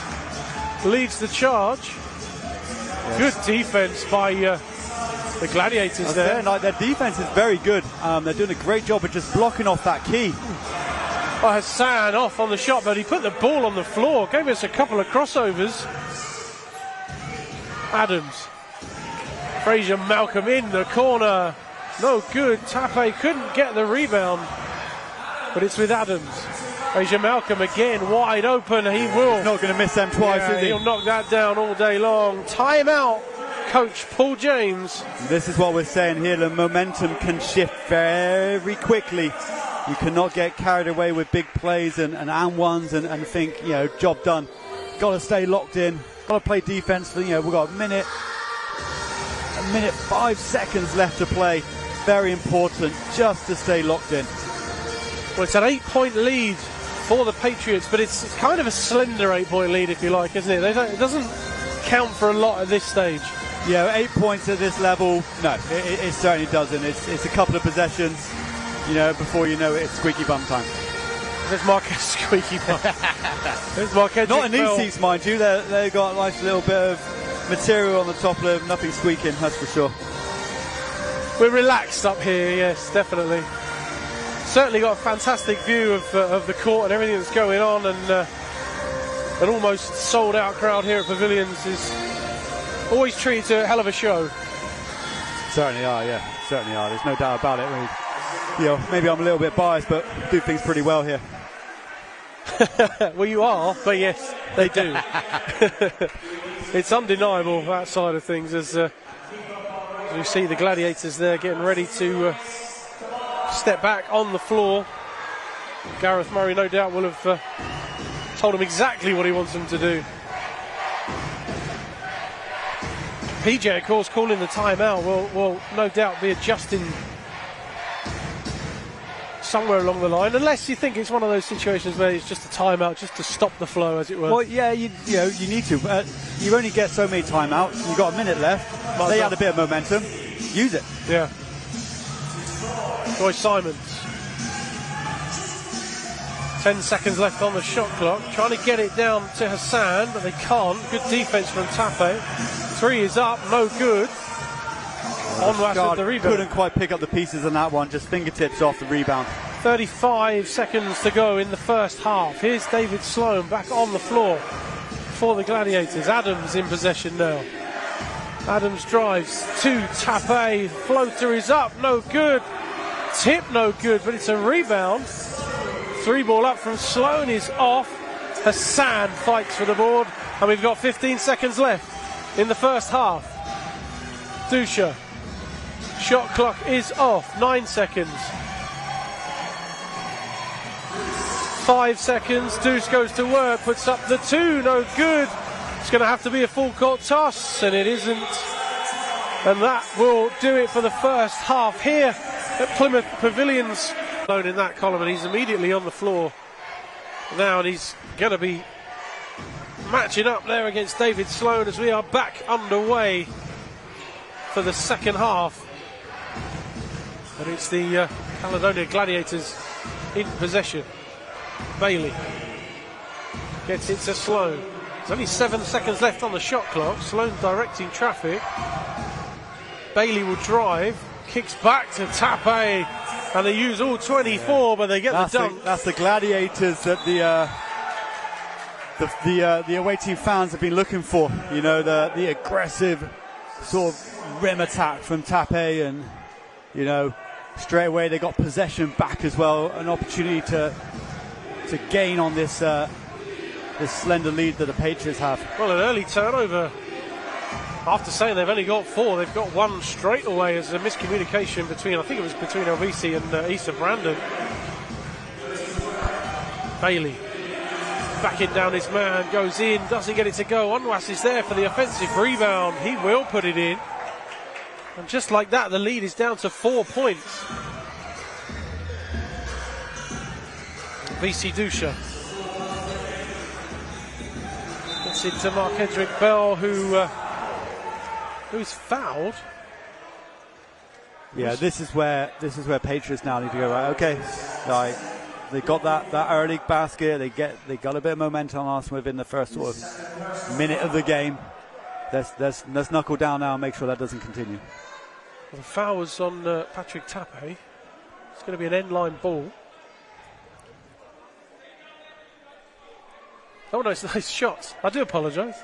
leads the charge. Yes. Good defense by the Gladiators there.
Like, their defense is very good. They're doing a great job of just blocking off that key.
Well, Hassan off on the shot, but he put the ball on the floor. Gave us a couple of crossovers. Adams. Fraser Malcolm in the corner. No good. Tape couldn't get the rebound, but it's with Adams. Fraser Malcolm again wide open. He will.
He's not going to miss them twice, is he?
He'll knock that down all day long. Timeout, Coach Paul James.
This is what we're saying here. The momentum can shift very quickly. You cannot get carried away with big plays and ones and think, you know, job done. Got to stay locked in. Got to play defense. For, you know, we've got a minute, 5 seconds left to play. Very important just to stay locked in.
Well, it's an 8-point lead for the Patriots, but it's kind of a slender 8-point lead, if you like, isn't it? It doesn't count for a lot at this stage.
Yeah, 8 points at this level, no, it certainly doesn't. It's a couple of possessions, you know, before you know it, it's squeaky bum time.
There's Marquez squeaky bum. There's Marquez.
Not in these seats, mind you. They've got a nice little bit of material on the top of them, nothing squeaking, that's for sure.
We're relaxed up here, yes, definitely. Certainly got a fantastic view of the court and everything that's going on, and an almost sold out crowd here at Pavilions is always treated to a hell of a show.
Certainly are, yeah, certainly are. There's no doubt about it. I mean, you know, maybe I'm a little bit biased, but do things pretty well here.
Well, you are, but yes, they do. It's undeniable, that side of things, as you see the Gladiators there getting ready to step back on the floor. Gareth Murray no doubt will have told him exactly what he wants him to do. PJ, of course, calling the timeout will no doubt be adjusting somewhere along the line, unless you think it's one of those situations where it's just a timeout just to stop the flow, as it were.
Well, yeah, you need to. You only get so many timeouts. You've got a minute left. They had a bit of momentum. Use it.
Yeah. Roy Simons. 10 seconds left on the shot clock. Trying to get it down to Hassan, but they can't. Good defense from Tape. 3 is up, no good. Onwas with the rebound.
Couldn't quite pick up the pieces on that one, just fingertips off the rebound.
35 seconds to go in the first half. Here's David Sloan back on the floor for the Gladiators. Adams in possession now. Adams drives to Tape. Floater is up, no good. Tip no good, but it's a rebound. 3 ball up from Sloan is off. Hassan fights for the board, and we've got 15 seconds left in the first half. Dusha. Shot clock is off. 9 seconds. 5 seconds. Deuce goes to work, puts up the 2, no good. It's going to have to be a full court toss, and it isn't. And that will do it for the first half here at Plymouth Pavilions. Alone in that column, and he's immediately on the floor now, and he's going to be matching up there against David Sloan as we are back underway for the second half. But it's the Caledonia Gladiators in possession. Bailey gets it to Sloan. There's only 7 seconds left on the shot clock. Sloan directing traffic. Bailey will drive, kicks back to Tape, and they use all 24, but they get the dunk.
That's the Gladiators that the away team fans have been looking for. You know, the aggressive sort of rim attack from Tape, and you know, straight away they got possession back as well, an opportunity to gain on this this slender lead that the Patriots have.
Well, an early turnover. After saying they've only got 4, they've got 1 straight away as a miscommunication between, I think it was between LBC and Issa Brandon. Bailey backing down his man, goes in, doesn't get it to go. Onwas is there for the offensive rebound. He will put it in. And just like that, the lead is down to 4 points. VC Dusha gets it to Mark-Edric Bell, who's fouled.
Yeah, this is where Patriots now need to go, right, okay, like they got that early basket, they got a bit of momentum on us within the first sort of minute of the game. Let's knuckle down now and make sure that doesn't continue.
Well, the foul was on Patrick Tape. It's going to be an end line ball. Oh no, it's a nice shot. I do apologise.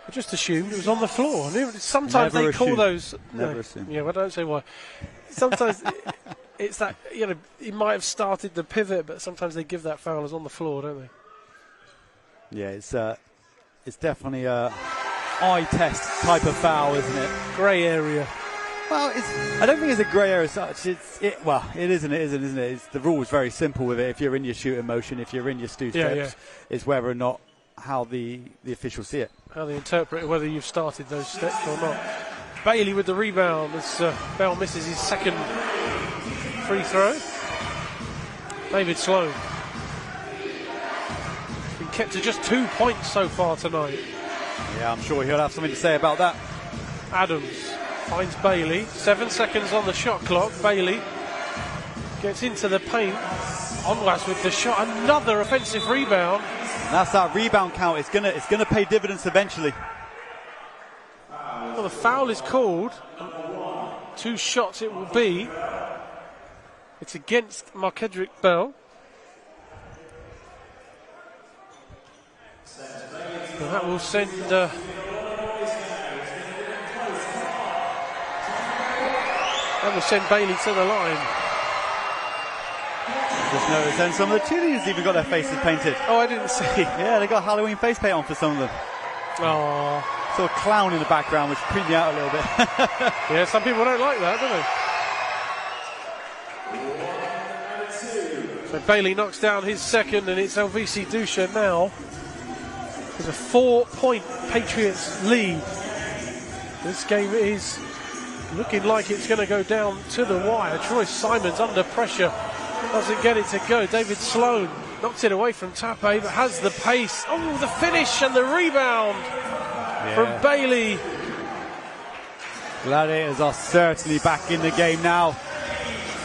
I just assumed it was on the floor. Sometimes
Never
they call
assume.
those.
Never assume.
Yeah, well, don't say why. Sometimes it's that, you know, he might have started the pivot, but sometimes they give that foul as on the floor, don't they?
Yeah, it's definitely a eye test type of foul, isn't it?
Grey area.
Well, I don't think it's a grey area as such. It isn't, isn't it? The rule is very simple with it. If you're in your shooting motion, if you're in your steps, it's whether or not how the officials see it.
How they interpret it, whether you've started those steps or not. Bailey with the rebound as Bell misses his second free throw. David Sloan. Been kept to just 2 points so far tonight.
Yeah, I'm sure he'll have something to say about that.
Adams finds Bailey. 7 seconds on the shot clock. Bailey gets into the paint. Onwas with the shot. Another offensive rebound.
That's that rebound count. It's gonna pay dividends eventually.
Well, the foul is called. 2 shots it will be. It's against Mark-Edric Bell. And that will send Bailey to the line.
Just noticed then some of the cheerleaders even got their faces painted.
Oh, I didn't see.
Yeah, they got Halloween face paint on for some of them.
Oh.
Sort of clown in the background, which creeped me out a little bit.
Yeah, some people don't like that, do they? So Bailey knocks down his second, and it's LVC Dusha now. There's a 4-point Patriots lead. This game is looking like it's going to go down to the wire. Troy Simons under pressure, doesn't get it to go. David Sloan knocks it away from Tape, but has the pace. Oh, the finish and the rebound from Bailey.
Gladiators are certainly back in the game now.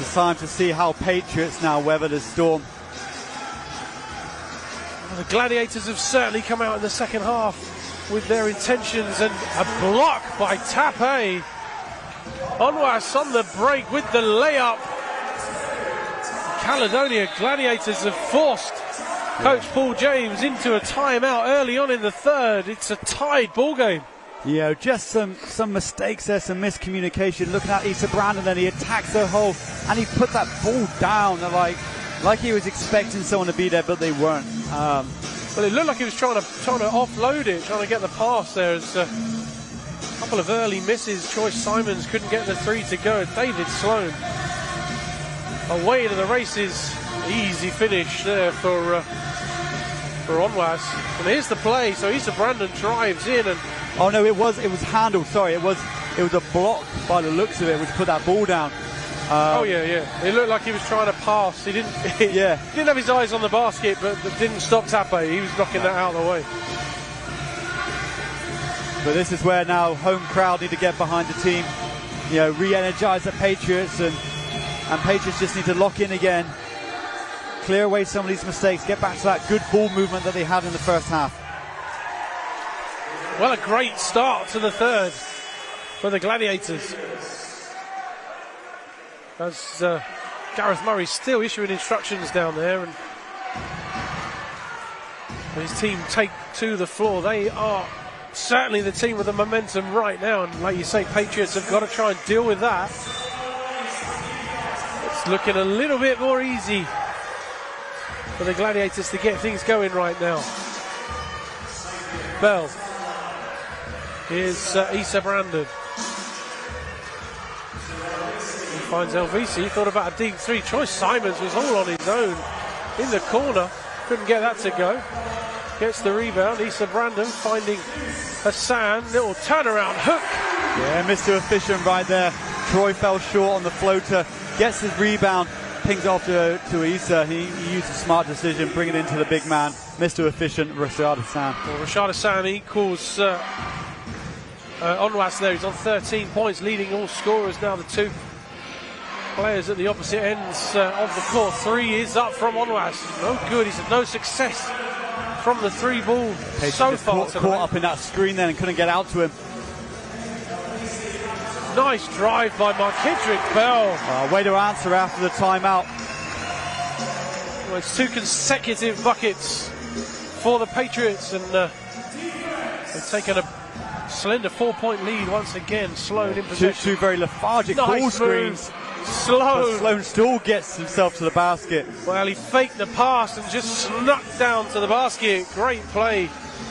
It's time to see how Patriots now weather the storm.
Well, the Gladiators have certainly come out in the second half with their intentions, and a block by Tape. Onwas on the break with the layup. Caledonia Gladiators have forced Coach Paul James into a timeout early on in the third. It's a tied ball game.
Yeah, just some mistakes there, some miscommunication. Looking at Issa Brandon, then he attacks the hole and he put that ball down like he was expecting someone to be there, but they weren't.
Well, it looked like he was trying to offload it, trying to get the pass there. As a couple of early misses. Troy Simons couldn't get the three to go. David Sloan away to the races. Easy finish there for Onwas. And here's the play. So Issa Brandon drives in and.
Oh no, it was handled. Sorry, it was a block by the looks of it, which put that ball down.
Yeah. It looked like he was trying to pass. He didn't. He didn't have his eyes on the basket, but didn't stop Tape. He was knocking that out of the way.
But this is where now home crowd need to get behind the team. You know, re-energize the Patriots, and Patriots just need to lock in again, clear away some of these mistakes, get back to that good ball movement that they had in the first half.
Well, a great start to the third for the Gladiators. As Gareth Murray still issuing instructions down there, and his team take to the floor. They are certainly the team with the momentum right now, and like you say, Patriots have got to try and deal with that. It's looking a little bit more easy for the Gladiators to get things going right now. Bell. Here's Issa Brandon. He finds LVC. He thought about a deep three. Troy Simons was all on his own in the corner. Couldn't get that to go. Gets the rebound. Issa Brandon finding Hassan. Little turnaround hook.
Yeah, Mr. Efficient right there. Troy fell short on the floater. Gets his rebound. Pings off to Issa. He used a smart decision, bringing it into the big man. Mr. Efficient, Rashad Hassan.
Well, Rashad Hassan equals Onwas there. He's on 13 points, leading all scorers now. The two players at the opposite ends of the court. Three is up from Onwas. No good. He's had no success from the three ball so far.
Caught up in that screen then and couldn't get out to him.
Nice drive by McKittrick Bell.
Way to answer after the timeout.
Well, it's two consecutive buckets for the Patriots, and they've taken a slender 4-point lead once again. Sloan in possession.
Two very lethargic ball screens. Sloan still gets himself to the basket.
Well, he faked the pass and just snuck down to the basket. Great play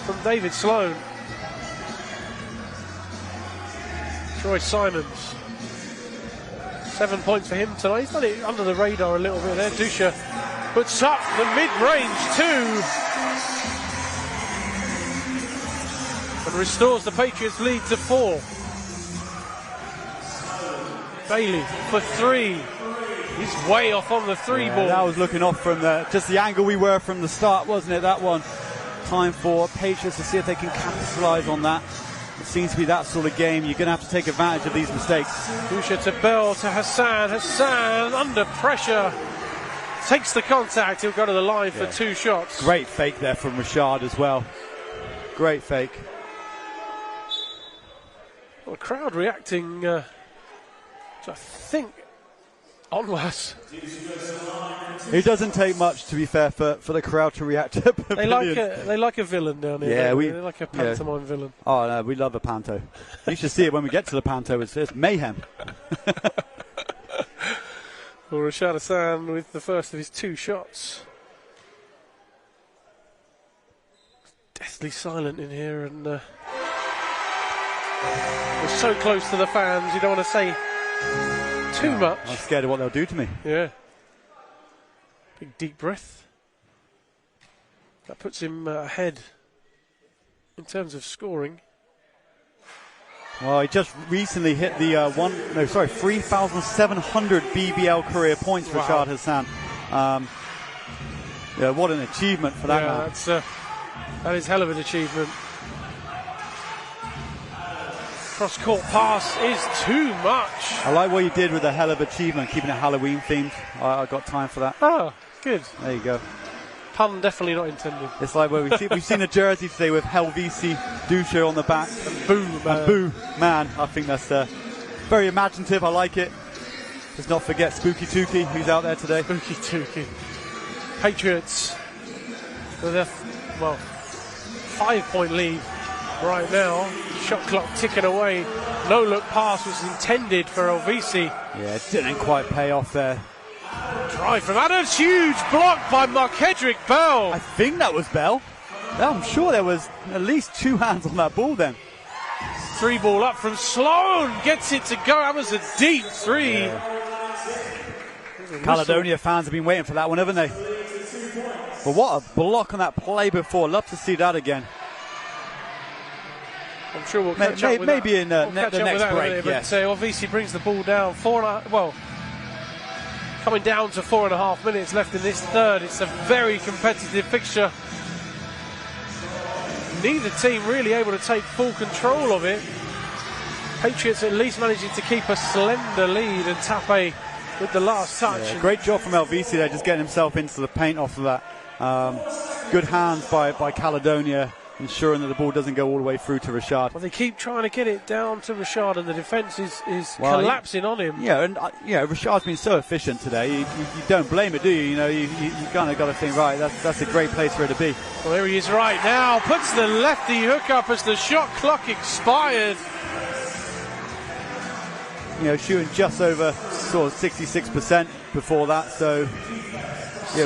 from David Sloan. Troy Simons. 7 points for him tonight. He's done it under the radar a little bit there. Dusha puts up the mid-range two and restores the Patriots lead to 4. Bailey for three. He's way off on the three ball.
That was looking off from just the angle we were from the start, wasn't it, that one? Time for Patriots to see if they can capitalise on that. It seems to be that sort of game. You're going to have to take advantage of these mistakes.
Dusha to Bell to Hassan. Hassan under pressure. Takes the contact. He'll go to the line for 2 shots.
Great fake there from Rashad as well. Great fake.
Well, the crowd reacting, I think, Onwas.
It doesn't take much, to be fair, for the crowd to react to Pavilion.
They like a villain down here.
Yeah,
they like a pantomime villain.
Oh, no, we love a panto. You should see it when we get to the panto. It's mayhem.
Well, Rashad Hassan with the first of his 2 shots. Deathly silent in here, and we're so close to the fans, you don't want to say too much.
I'm scared of what they'll do to me.
Yeah. Big deep breath. That puts him ahead in terms of scoring.
Well, he just recently hit the 3,700 BBL career points,
Wow.
Rashad Hassan. Yeah, what an achievement for that man.
That is hell of an achievement. Cross-court pass is too much.
I like what you did with the hell of achievement, keeping it Halloween themed. I got time for that.
Oh, good.
There you go.
Pun definitely not intended.
It's like where we've seen a jersey today with Helvisi Dusha on the back.
And boo, man.
And boo, man. I think that's very imaginative. I like it. Let's not forget Spooky Tukey, who's out there today.
Spooky Tukey. Patriots with a 5-point lead right now. Shot clock ticking away. No look pass was intended for LVC.
Yeah, it didn't quite pay off there.
Drive from Adams, huge block by Markedrick Bell.
I think that was Bell. I'm sure there was at least two hands on that ball then.
3 ball up from Sloan, gets it to go. That was a deep 3.
Yeah. Caledonia fans have been waiting for that one, haven't they? But what a block on that play before. Love to see that again.
I'm sure we'll catch up with
maybe
that.
in the next break.
But obviously brings the ball down. Coming down to 4.5 minutes left in this third. It's a very competitive fixture. Neither team really able to take full control of it. Patriots at least managing to keep a slender lead, and Tape with the last touch.
Yeah, great job from LVC there, just getting himself into the paint off of that. Good hands by Caledonia, ensuring that the ball doesn't go all the way through to Rashad.
Well, they keep trying to get it down to Rashad, and the defence is collapsing on him.
Yeah, and Rashad's been so efficient today. You don't blame it, do you? You kind of got to think, right, that's a great place for it to be.
Well, there he is right now. Puts the lefty hook up as the shot clock expired.
Shooting just over sort of 66% before that, so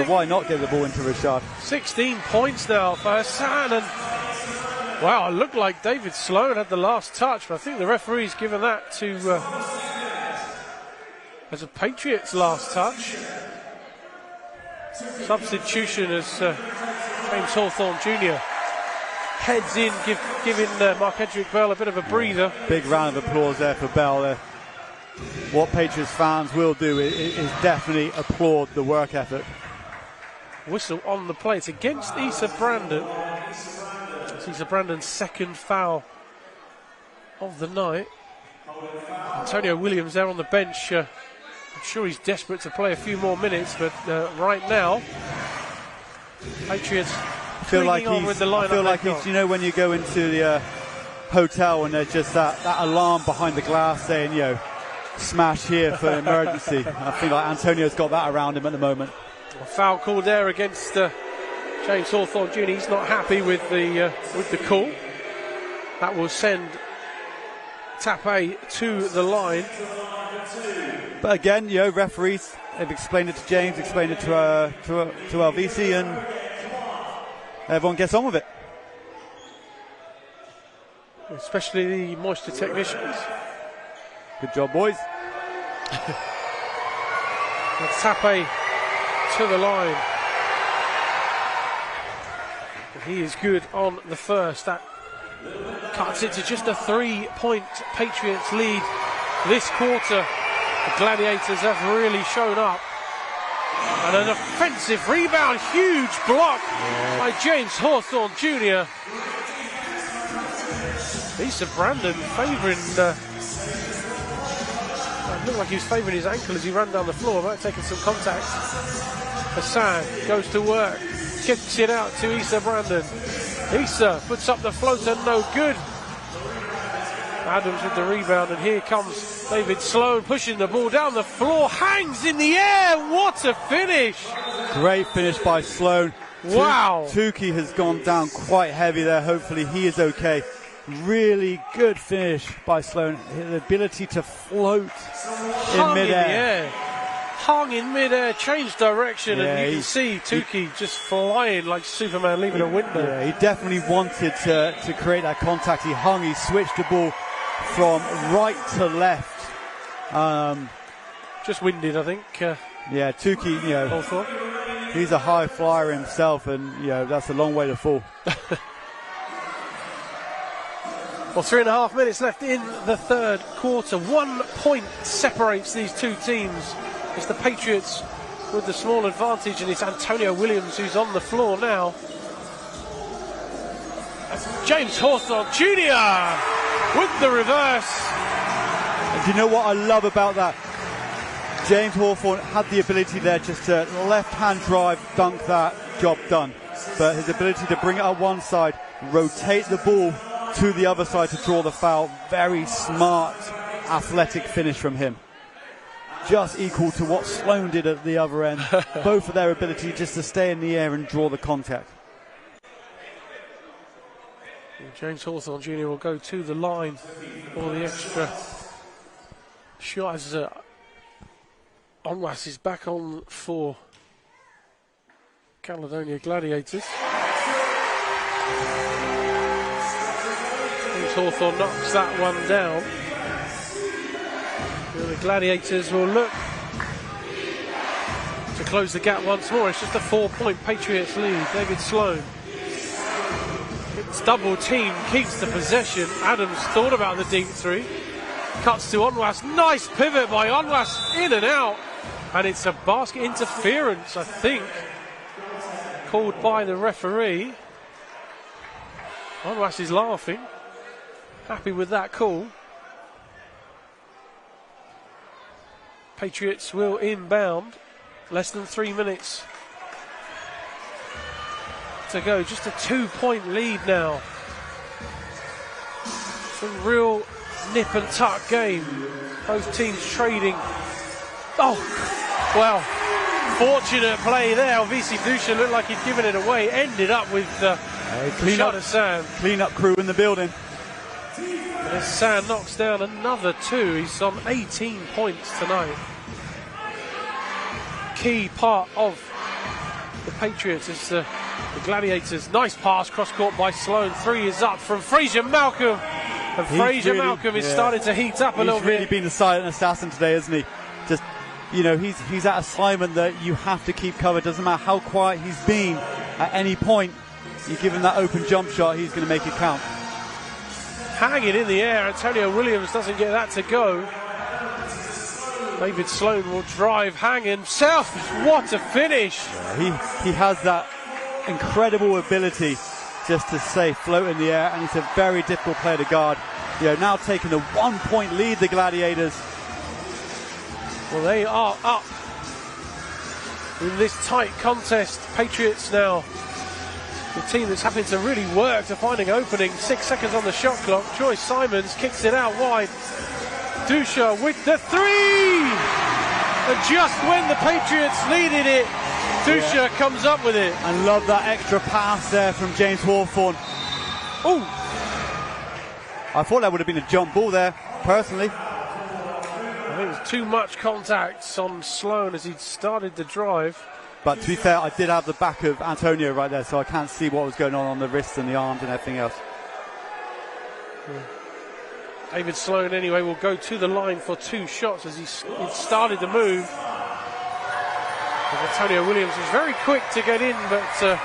why not get the ball into Rashad? 16
points now for Hassan, and wow, it looked like David Sloan had the last touch, but I think the referee's given that to as a Patriots last touch. Substitution as James Hawthorne Jr. heads in, giving Markedrick Bell a bit of a breather.
Big round of applause there for Bell there. What Patriots fans will do is definitely applaud the work ethic.
Whistle on the play. It's against Issa Brandon. It's Issa Brandon's second foul of the night. Antonio Williams there on the bench. I'm sure he's desperate to play a few more minutes, but right now, Patriots clinging on with the lineup.
I feel like he's, when you go into the hotel and there's just that alarm behind the glass saying, smash here for emergency. I feel like Antonio's got that around him at the moment.
A foul call there against James Hawthorne Jr. He's not happy with the call. That will send Tape to the line.
But again, referees have explained it to James, explained it to LVC, and everyone gets on with it.
Especially the moisture technicians.
Good job, boys.
That's Tape to the line. And he is good on the first. That cuts it to just a 3-point Patriots lead this quarter. The Gladiators have really shown up. And an offensive rebound, huge block by James Hawthorne Jr. Issa Brandon favouring it looked like he was favouring his ankle as he ran down the floor, might have taken some contact. Hassan goes to work, kicks it out to Issa Brandon. Issa puts up the floater, no good. Adams with the rebound, and here comes David Sloan pushing the ball down the floor, hangs in the air. What a finish! Great finish by Sloan. Wow! Tukey has gone down quite heavy there. Hopefully he is okay. Really good finish by Sloan. The ability to float in midair. Hung in midair, changed direction, and you can see Tukey just flying like Superman leaving a window. Yeah, he definitely wanted to create that contact. He hung, he switched the ball from right to left. Just winded, I think. Yeah, Tukey,
He's a high flyer himself, and you know that's a long way to fall.
Well, 3.5 minutes left in the third quarter. 1 point separates these two teams. It's the Patriots with the small advantage, and it's Antonio Williams who's on the floor now. That's James Hawthorne Jr. with the reverse.
And do you know what I love about that? James Hawthorne had the ability there just to left-hand drive, dunk that, job done. But his ability to bring it up one side, rotate the ball to the other side to draw the foul, very smart, athletic finish from him. Just equal to what Sloan did at the other end. Both of their ability just to stay in the air and draw the contact.
James Hawthorne Jr. will go to the line for the extra shot as Onwas is back on for Caledonia Gladiators. James Hawthorne knocks that one down. And the Gladiators will look to close the gap once more. It's just a 4-point Patriots lead. David Sloan. It's double team, keeps the possession. Adams thought about the deep three. Cuts to Onwas. Nice pivot by Onwas, in and out. And it's a basket interference, I think, called by the referee. Onwas is laughing. Happy with that call. Patriots will inbound. Less than 3 minutes to go. Just a 2-point lead now. It's a real nip and tuck game. Both teams trading. Oh, well, fortunate play there. VC Dusha looked like he'd given it away. Ended up with the shot of Sam.
Clean up crew in the building.
As Sam knocks down another 2. He's on 18 points tonight. Key part of the Patriots is the Gladiators. Nice pass, cross court by Sloan. 3 is up from Fraser Malcolm. And Fraser Malcolm is starting to heat up a little bit.
He's really been the silent assassin today, isn't he? Just, you know, he's at assignment that you have to keep covered. Doesn't matter how quiet he's been at any point. You give him that open jump shot, he's going to make it count.
Hanging in the air, Antonio Williams doesn't get that to go. David Sloan will drive, hang himself. What a finish!
Yeah, he has that incredible ability just to stay float in the air, and it's a very difficult player to guard. You know, now taking a 1-point lead, the Gladiators.
Well, they are up in this tight contest. Patriots now, the team that's having to really work to find an opening. 6 seconds on the shot clock. Troy Simons kicks it out wide. Dusha with the 3! And just when the Patriots needed it, Dusha comes up with it.
And love that extra pass there from James Hawthorne.
Ooh!
I thought that would have been a jump ball there, personally.
I think it was too much contact on Sloan as he started the drive.
But to be fair, I did have the back of Antonio right there, so I can't see what was going on the wrists and the arms and everything else.
David Sloan, anyway, will go to the line for 2 shots as he started the move. And Antonio Williams was very quick to get in, but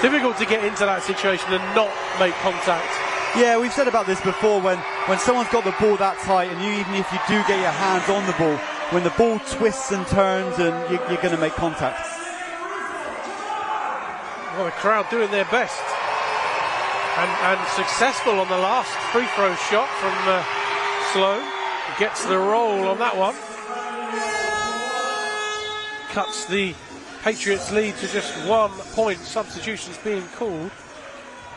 difficult to get into that situation and not make contact.
Yeah, we've said about this before, when someone's got the ball that tight, and even if you do get your hands on the ball, when the ball twists and turns, and you're going to make contact.
Well, the crowd doing their best. And successful on the last free throw shot from Sloan. Gets the roll on that one. Cuts the Patriots lead to just 1 point. Substitutions being called.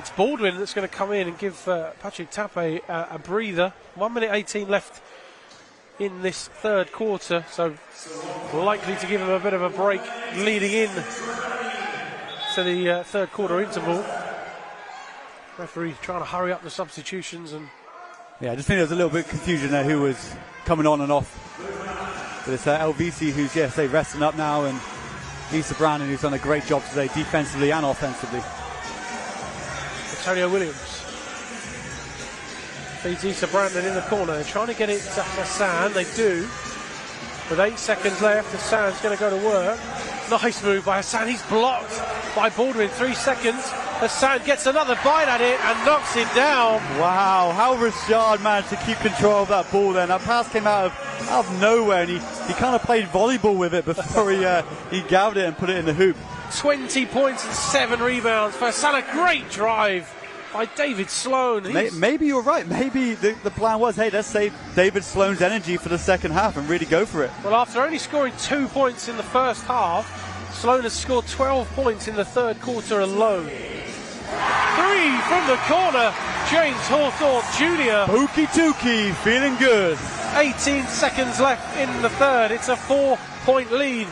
It's Baldwin that's going to come in and give Patrick Tape a breather. 1 minute 18 left in this third quarter, so likely to give him a bit of a break leading in to the third quarter interval. Referee trying to hurry up the substitutions. And
yeah, I just think there was a little bit of confusion there who was coming on and off. But it's LVC who's, resting up now, and Issa Brandon who's done a great job today defensively and offensively.
Antonio Williams feeds Issa Brandon in the corner. They're trying to get it to Hassan. They do. With 8 seconds left, Hassan's going to go to work. Nice move by Hassan. He's blocked by Baldwin. 3 seconds. Hassan gets another bite at it and knocks it down.
Wow, how Rashad managed to keep control of that ball then. That pass came out of nowhere, and he kind of played volleyball with it before he gathered it and put it in the hoop.
20 points and 7 rebounds for Hassan. A great drive by David Sloan.
Maybe you're right. Maybe the plan was, hey, let's save David Sloan's energy for the second half and really go for it.
Well, after only scoring 2 points in the first half, Sloan has scored 12 points in the third quarter alone. 3 from the corner, James Hawthorne Jr.
Pookie Tookie, feeling good.
18 seconds left in the third. It's a 4-point lead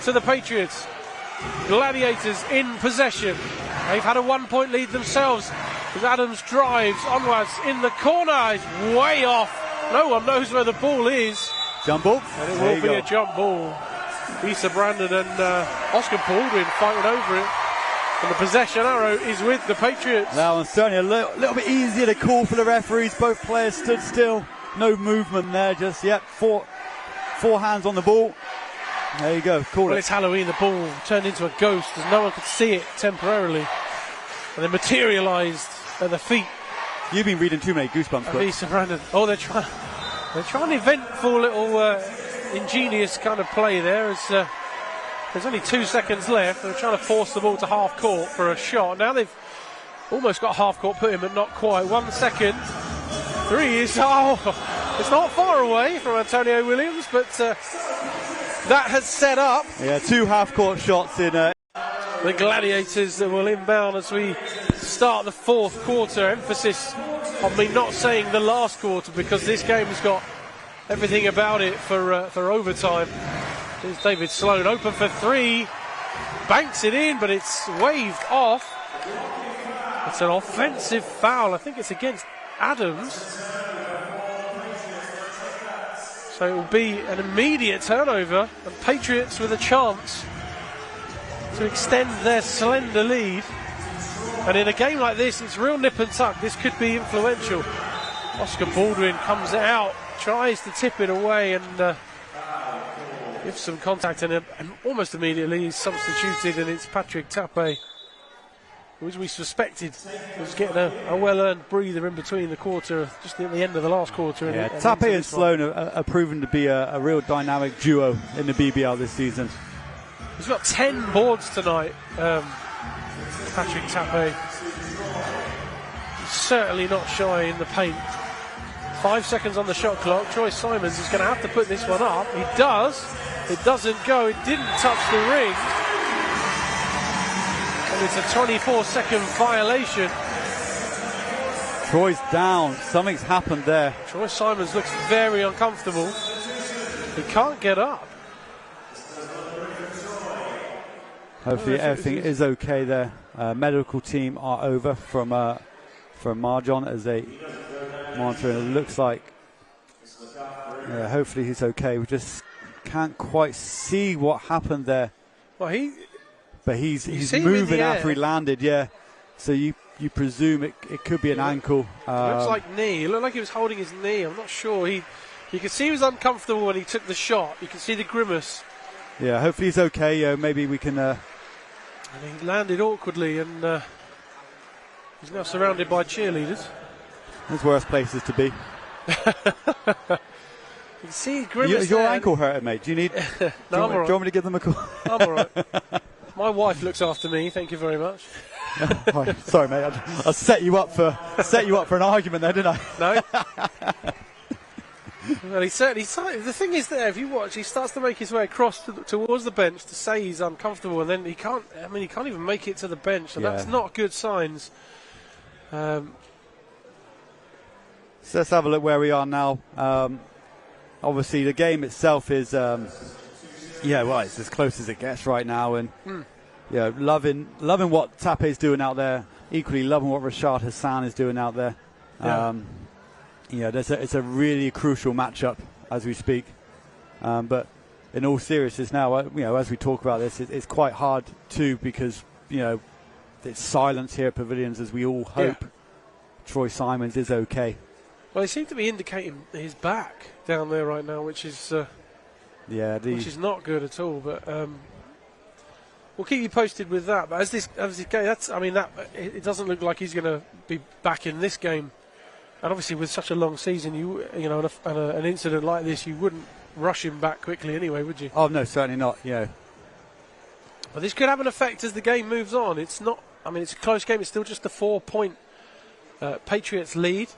to the Patriots. Gladiators in possession. They've had a 1-point lead themselves. As Adams drives onwards in the corner, is way off. No one knows where the ball is.
Jump ball.
And it will be a jump ball. Issa Brandon and Oscar Baldwin fighting over it. And the possession arrow is with the Patriots.
That one's certainly a little bit easier to call for the referees. Both players stood still. No movement there. Just, four hands on the ball. There you go. Call it.
Well, it's Halloween. The ball turned into a ghost as no one could see it temporarily. And then materialised at the feet.
You've been reading too many Goosebumps books.
Issa Brandon. Oh, they're trying an eventful little ingenious kind of play there. As there's only 2 seconds left. They're trying to force the ball to half court for a shot. Now they've almost got half court put in, but not quite. 1 second. 3 is it's not far away from Antonio Williams, but that has set up.
Yeah, 2 half court shots in.
The Gladiators will inbound as we start the fourth quarter. Emphasis on me not saying the last quarter because this game has got everything about it for overtime. Here's David Sloan open for 3. Banks it in, but it's waved off. It's an offensive foul. I think it's against Adams. So it will be an immediate turnover, and Patriots with a chance to extend their slender lead. And in a game like this, it's real nip and tuck. This could be influential. Oscar Baldwin comes out, tries to tip it away, and gives some contact, and almost immediately he's substituted, and it's Patrick Tape, who, as we suspected, was getting a well-earned breather in between the quarter, just at the end of the last quarter.
Yeah, Tape and Sloan are proven to be a real dynamic duo in the BBL this season.
He's got 10 boards tonight, Patrick Tape. He's certainly not shy in the paint. 5 seconds on the shot clock. Troy Simons is going to have to put this one up. He does. It doesn't go. It didn't touch the ring. And it's a 24-second violation.
Troy's down. Something's happened there.
Troy Simons looks very uncomfortable. He can't get up.
Hopefully everything is okay there. Medical team are over from Marjon as they monitor, and it looks like hopefully he's okay. We just can't quite see what happened there.
Well,
he's moving after he landed, yeah. So you presume it could be an ankle.
It looks like knee. It looked like he was holding his knee. I'm not sure. You could see he was uncomfortable when he took the shot. You can see the grimace.
Yeah, hopefully he's okay. Maybe we can.
And he landed awkwardly, and he's now surrounded by cheerleaders.
There's worse places to be.
You can see grimace.
Is your ankle hurting, mate? Do you need?
No,
do you want me to give them a call?
I'm all right. My wife looks after me. Thank you very much.
Oh, sorry, mate. I set you up for an argument there, didn't I?
No. Well, he certainly. The thing is, there, if you watch, he starts to make his way across towards the bench to say he's uncomfortable, and then he can't. I mean, he can't even make it to the bench, so that's not good signs.
So let's have a look where we are now. Obviously, the game itself is, it's as close as it gets right now, and loving what Tape's doing out there. Equally, loving what Rashad Hassan is doing out there. It's a really crucial matchup as we speak. But in all seriousness now, as we talk about this, it's quite hard too, because it's silence here at Pavilions as we all hope Troy Simons is okay.
Well, they seem to be indicating his back down there right now, which is which is not good at all. But we'll keep you posted with that. But as this game, it doesn't look like he's going to be back in this game. And obviously, with such a long season, an incident like this, you wouldn't rush him back quickly anyway, would you?
Oh no, certainly not.
But this could have an effect as the game moves on. It's not. I mean, it's a close game. It's still just a 4-point Patriots lead.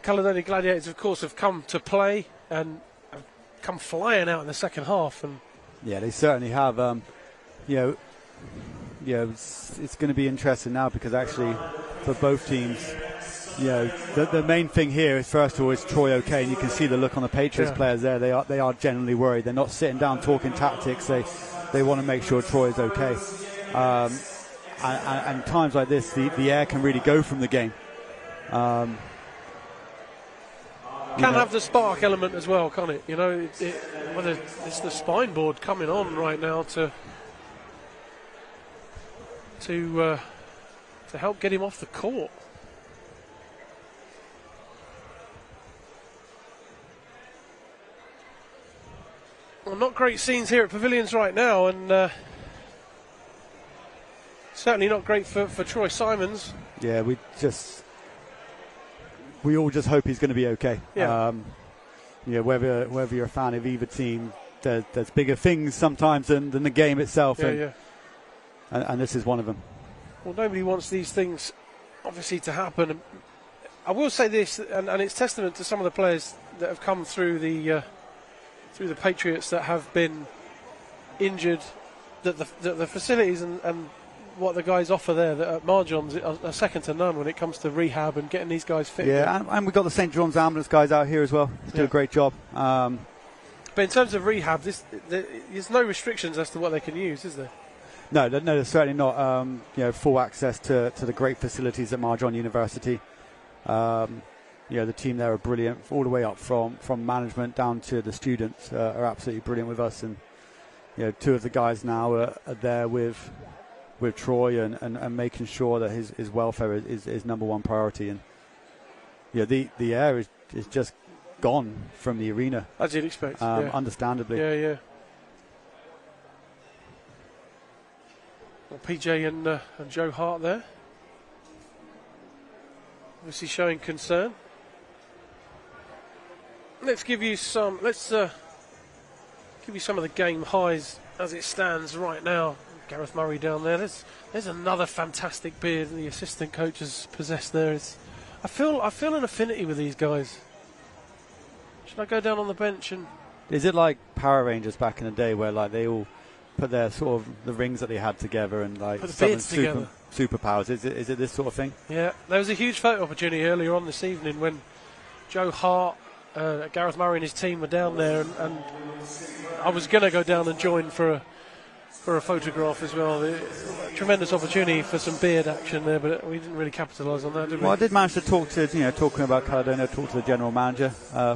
Caledonia Gladiators, of course, have come to play and have come flying out in the second half. And
yeah, they certainly have. It's going to be interesting now because actually, for both teams, the main thing here is first of all is Troy okay, and you can see the look on the Patriots players there. They are genuinely worried. They're not sitting down talking tactics. They want to make sure Troy is okay. And times like this, the air can really go from the game.
Can have the spark element as well, can't it? Whether it's the spine board coming on right now to help get him off the court. Well, not great scenes here at Pavilions right now, and certainly not great for Troy Simons.
Yeah, we all just hope he's going to be okay.
Yeah.
Whether you're a fan of either team, there's bigger things sometimes than the game itself. And this is one of them.
Well, nobody wants these things, obviously, to happen. I will say this, and it's testament to some of the players that have come through the Patriots that have been injured, that the facilities and what the guys offer there at Marjon's are second to none when it comes to rehab and getting these guys fit.
Yeah, and we've got the St. John's ambulance guys out here as well. They do a great job.
But in terms of rehab, there's no restrictions as to what they can use, is there?
No, there's certainly not. Full access to the great facilities at Marjon University. The team there are brilliant, all the way up from management down to the students are absolutely brilliant with us. And two of the guys now are there with Troy and making sure that his welfare is number one priority. And the air is just gone from the arena,
as you'd expect,
understandably.
Yeah. Well, PJ and Joe Hart there, obviously showing concern. Let's give you some. Let's give you some of the game highs as it stands right now. Gareth Murray down there. There's another fantastic beard the assistant coach has possessed there. I feel an affinity with these guys. Should I go down on the bench and?
Is it like Power Rangers back in the day where like they all put their sort of the rings that they had together and like
put the beards together?
Superpowers. Is it this sort of thing?
Yeah, there was a huge photo opportunity earlier on this evening when Joe Hart, Gareth Murray and his team were down there, and I was going to go down and join for a photograph as well. Tremendous opportunity for some beard action there, but we didn't really capitalise on that, did we?
Well, I did manage to talk to talking about Caledonia, talk to the general manager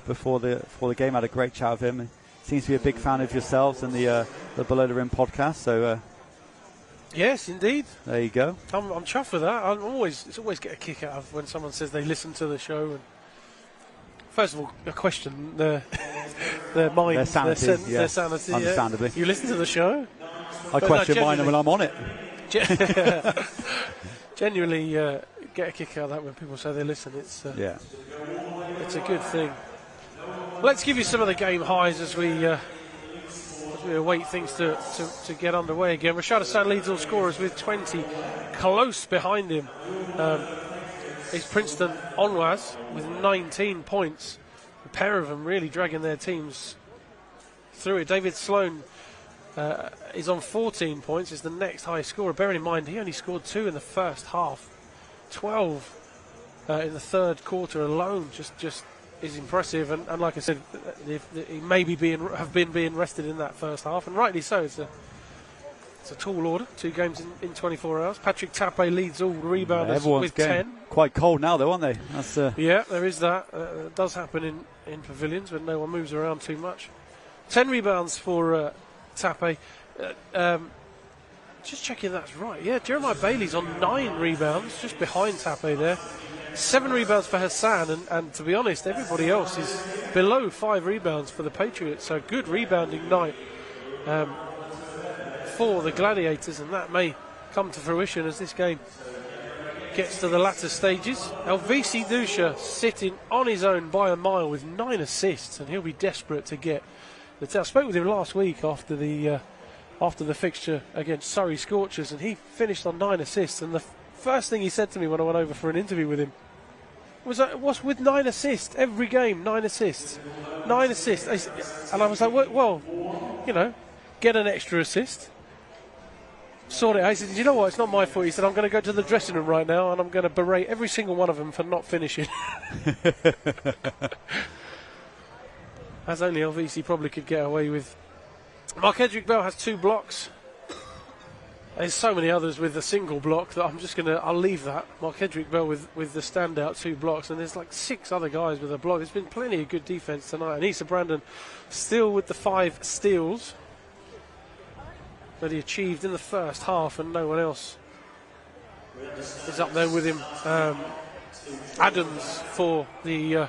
before the game. I had a great chat with him. He seems to be a big fan of yourselves and the Below the Rim podcast. So
yes, indeed.
There you go.
I'm chuffed with that. It's always get a kick out of when someone says they listen to the show. And first of all, a question their mind, their sanity.
Understandably.
Yeah. You listen to the show?
I question mine when I'm on it.
Genuinely get a kick out of that when people say they listen. It's a good thing. Let's give you some of the game highs as we await things to get underway again. Rashad Hassan leads all scorers with 20. Close behind him is Princeton Onwas with 19 points. A pair of them really dragging their teams through it. David Sloan is on 14 points, is the next highest scorer. Bearing in mind, he only scored 2 in the first half. 12 in the third quarter alone just is impressive. And like I said, he may be being rested in that first half, and rightly so. It's a tall order, 2 games in 24 hours. Patrick Tappe leads all rebounders with 10.
Quite cold now, though, aren't they?
Yeah, there is that. It does happen in pavilions when no one moves around too much. 10 rebounds for Tappe. Just checking that's right. Yeah, Jeremiah Bailey's on 9 rebounds, just behind Tappe there. 7 rebounds for Hassan, and to be honest, everybody else is below 5 rebounds for the Patriots. So good rebounding night for the Gladiators, and that may come to fruition as this game gets to the latter stages. Elvisi Dusha sitting on his own by a mile with 9 assists, and he'll be desperate to get the I spoke with him last week after the fixture against Surrey Scorchers, and he finished on 9 assists, and the first thing he said to me when I went over for an interview with him was, what's with 9 assists every game? 9 assists, 9 assists. And I was like, well, you know, get an extra assist, sort it out. He said, you know what, it's not my fault. He said, I'm going to go to the dressing room right now and I'm going to berate every single one of them for not finishing. As only LVC probably could get away with. Mark-Edric Bell has 2 blocks. There's so many others with a single block that I'm just going to, I'll leave that. Mark-Edric Bell with the standout 2 blocks, and there's like 6 other guys with a block. There's been plenty of good defence tonight. And Issa Brandon still with the 5 steals that he achieved in the first half, and no one else is up there with him. Adams for the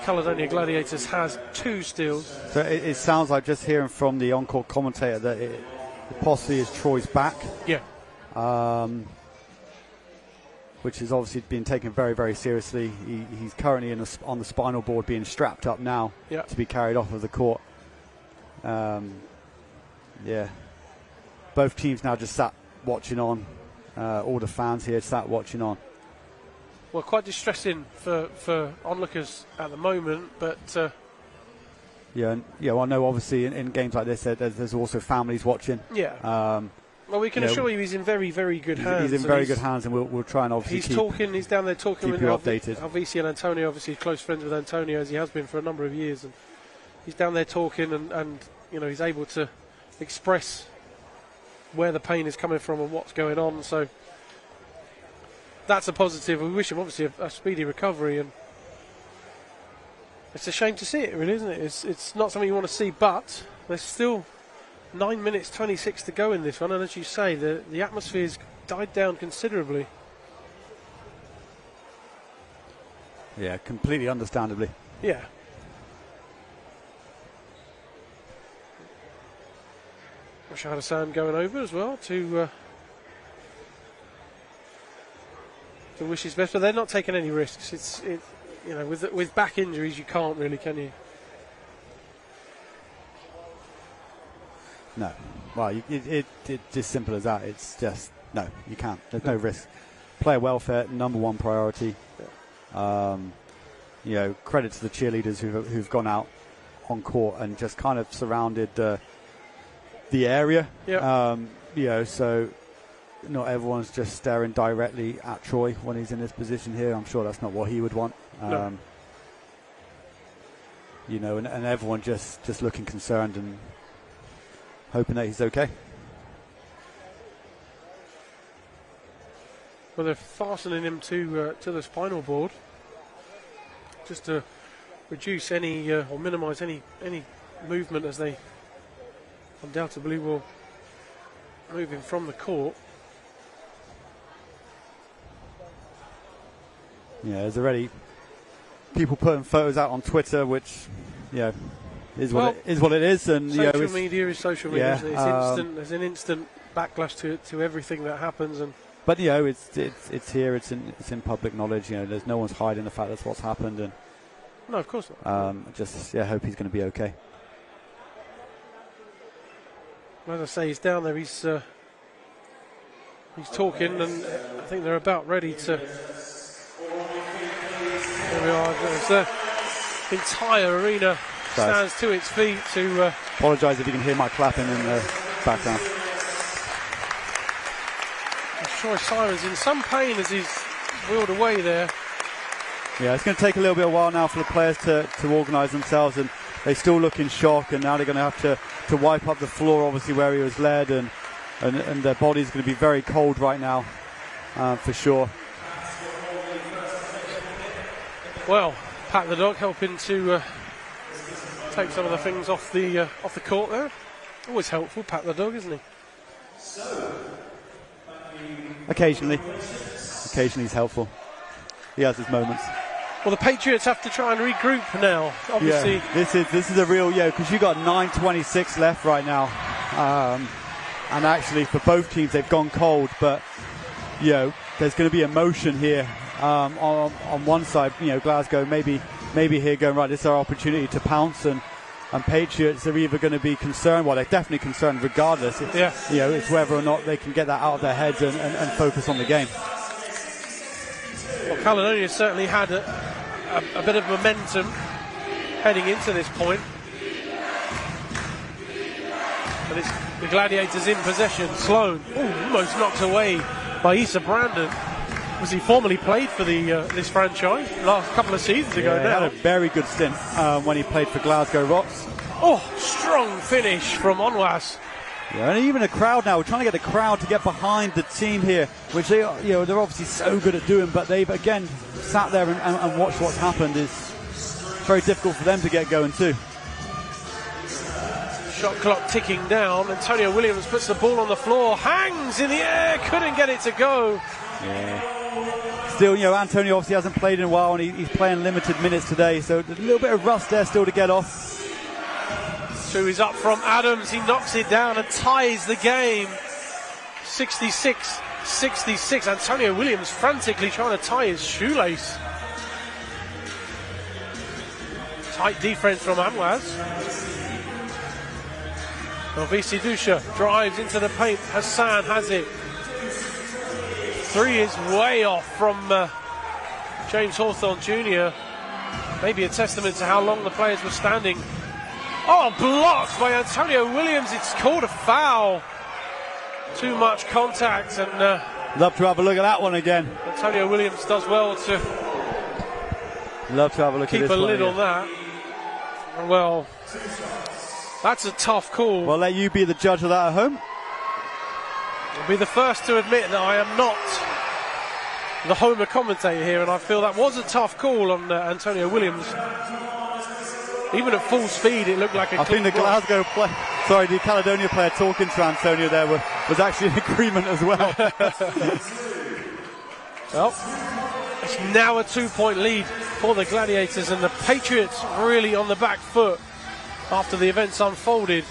Caledonia Gladiators has 2 steals.
So it sounds like, just hearing from the on-court commentator, that it possibly is Troy's back.
Yeah.
Which is obviously being taken very, very seriously. He's currently on the spinal board, being strapped up now to be carried off of the court. Yeah. Both teams now just sat watching on. All the fans here sat watching on.
Well, quite distressing for onlookers at the moment, but
well, I know obviously in games like this there's also families watching.
Yeah. Well, we can assure you he's in very, very good hands.
He's in very good hands, and we'll try and obviously
he's down there talking with
updated.
Alvisi and Antonio, obviously close friends with Antonio, as he has been for a number of years, and he's down there talking, and you know, he's able to express where the pain is coming from and what's going on. So that's a positive. We wish him obviously a speedy recovery, and it's a shame to see it, really, isn't it? It's not something you want to see, but there's still 9 minutes 26 to go in this one, and as you say, the atmosphere's died down considerably.
Yeah, completely understandably.
Yeah. Rashad Hassan going over as well to wish his best, but they're not taking any risks. It's you know, with back injuries you can't really, can you?
No. Well, it's just simple as that. It's just no, you can't. There's no risk. Player welfare, number 1 priority. Yeah. You know, credit to the cheerleaders who've gone out on court and just kind of surrounded the area.
Yeah.
You know, so not everyone's just staring directly at Troy when he's in this position here. I'm sure that's not what he would want.
No.
You know, and everyone just looking concerned and hoping that he's okay.
Well, they're fastening him to the spinal board just to reduce any or minimise any movement, as they undoubtedly will move him from the court.
Yeah, there's already people putting photos out on Twitter, which, is what it is. And
social media is social media.
Yeah,
It's instant. There's an instant backlash to everything that happens,
but it's here. It's in public knowledge. You know, there's no one's hiding the fact that's what's happened. And
no, of course not.
Hope he's going to be okay.
As I say, he's down there. He's talking, and I think they're about ready to. There we are. The entire arena stands to its feet to.
Apologise if you can hear my clapping in the background.
Troy Simon's in some pain as he's wheeled away there.
Yeah, it's going to take a little bit of a while now for the players to organise themselves, and they still look in shock, and now they're going to have to wipe up the floor, obviously, where he was led, and their body's going to be very cold right now, for sure.
Well, Pat the dog helping to take some of the things off the court there. Always helpful, Pat the dog, isn't he?
occasionally he's helpful. He has his moments.
Well, the Patriots have to try and regroup now. Obviously,
this is a real because you got 9:26 left right now, and actually for both teams they've gone cold. But there's going to be emotion here on one side. Glasgow maybe here going right. This is our opportunity to pounce, and Patriots are either going to be concerned. Well, they're definitely concerned regardless. It's whether or not they can get that out of their heads and focus on the game.
Well, Caledonia certainly had a bit of momentum heading into this point. But it's the Gladiators in possession. Sloan almost knocked away by Issa Brandon. Was he formerly played for this franchise last couple of seasons ago now?
He had a very good stint when he played for Glasgow Rocks.
Oh, strong finish from Onwas.
Yeah, and even the crowd now, we're trying to get the crowd to get behind the team here, which they're obviously so good at doing, but they've again sat there and watched what's happened. Is very difficult for them to get going too.
Shot clock ticking down. Antonio Williams puts the ball on the floor, hangs in the air, couldn't get it to go.
Yeah. Still, Antonio obviously hasn't played in a while, and he's playing limited minutes today, so a little bit of rust there still to get off.
Two is up from Adams. He knocks it down and ties the game. 66-66. Antonio Williams frantically trying to tie his shoelace. Tight defense from Amwaz. Novisi Dusha drives into the paint. Hassan has it. Three is way off from James Hawthorne Jr. Maybe a testament to how long the players were standing. Oh, blocked by Antonio Williams. It's called a foul. Too much contact, and
love to have a look at that one again.
Antonio Williams does well to
love to have a look at this one.
Keep a lid on that. Well, that's a tough call.
Well, let you be the judge of that at home.
I'll be the first to admit that I am not the homer commentator here, and I feel that was a tough call on Antonio Williams. Even at full speed, it looked like a.
I think the the Caledonia player talking to Antonio there was actually in agreement as well.
Well, it's now a 2-point lead for the Gladiators, and the Patriots really on the back foot after the events unfolded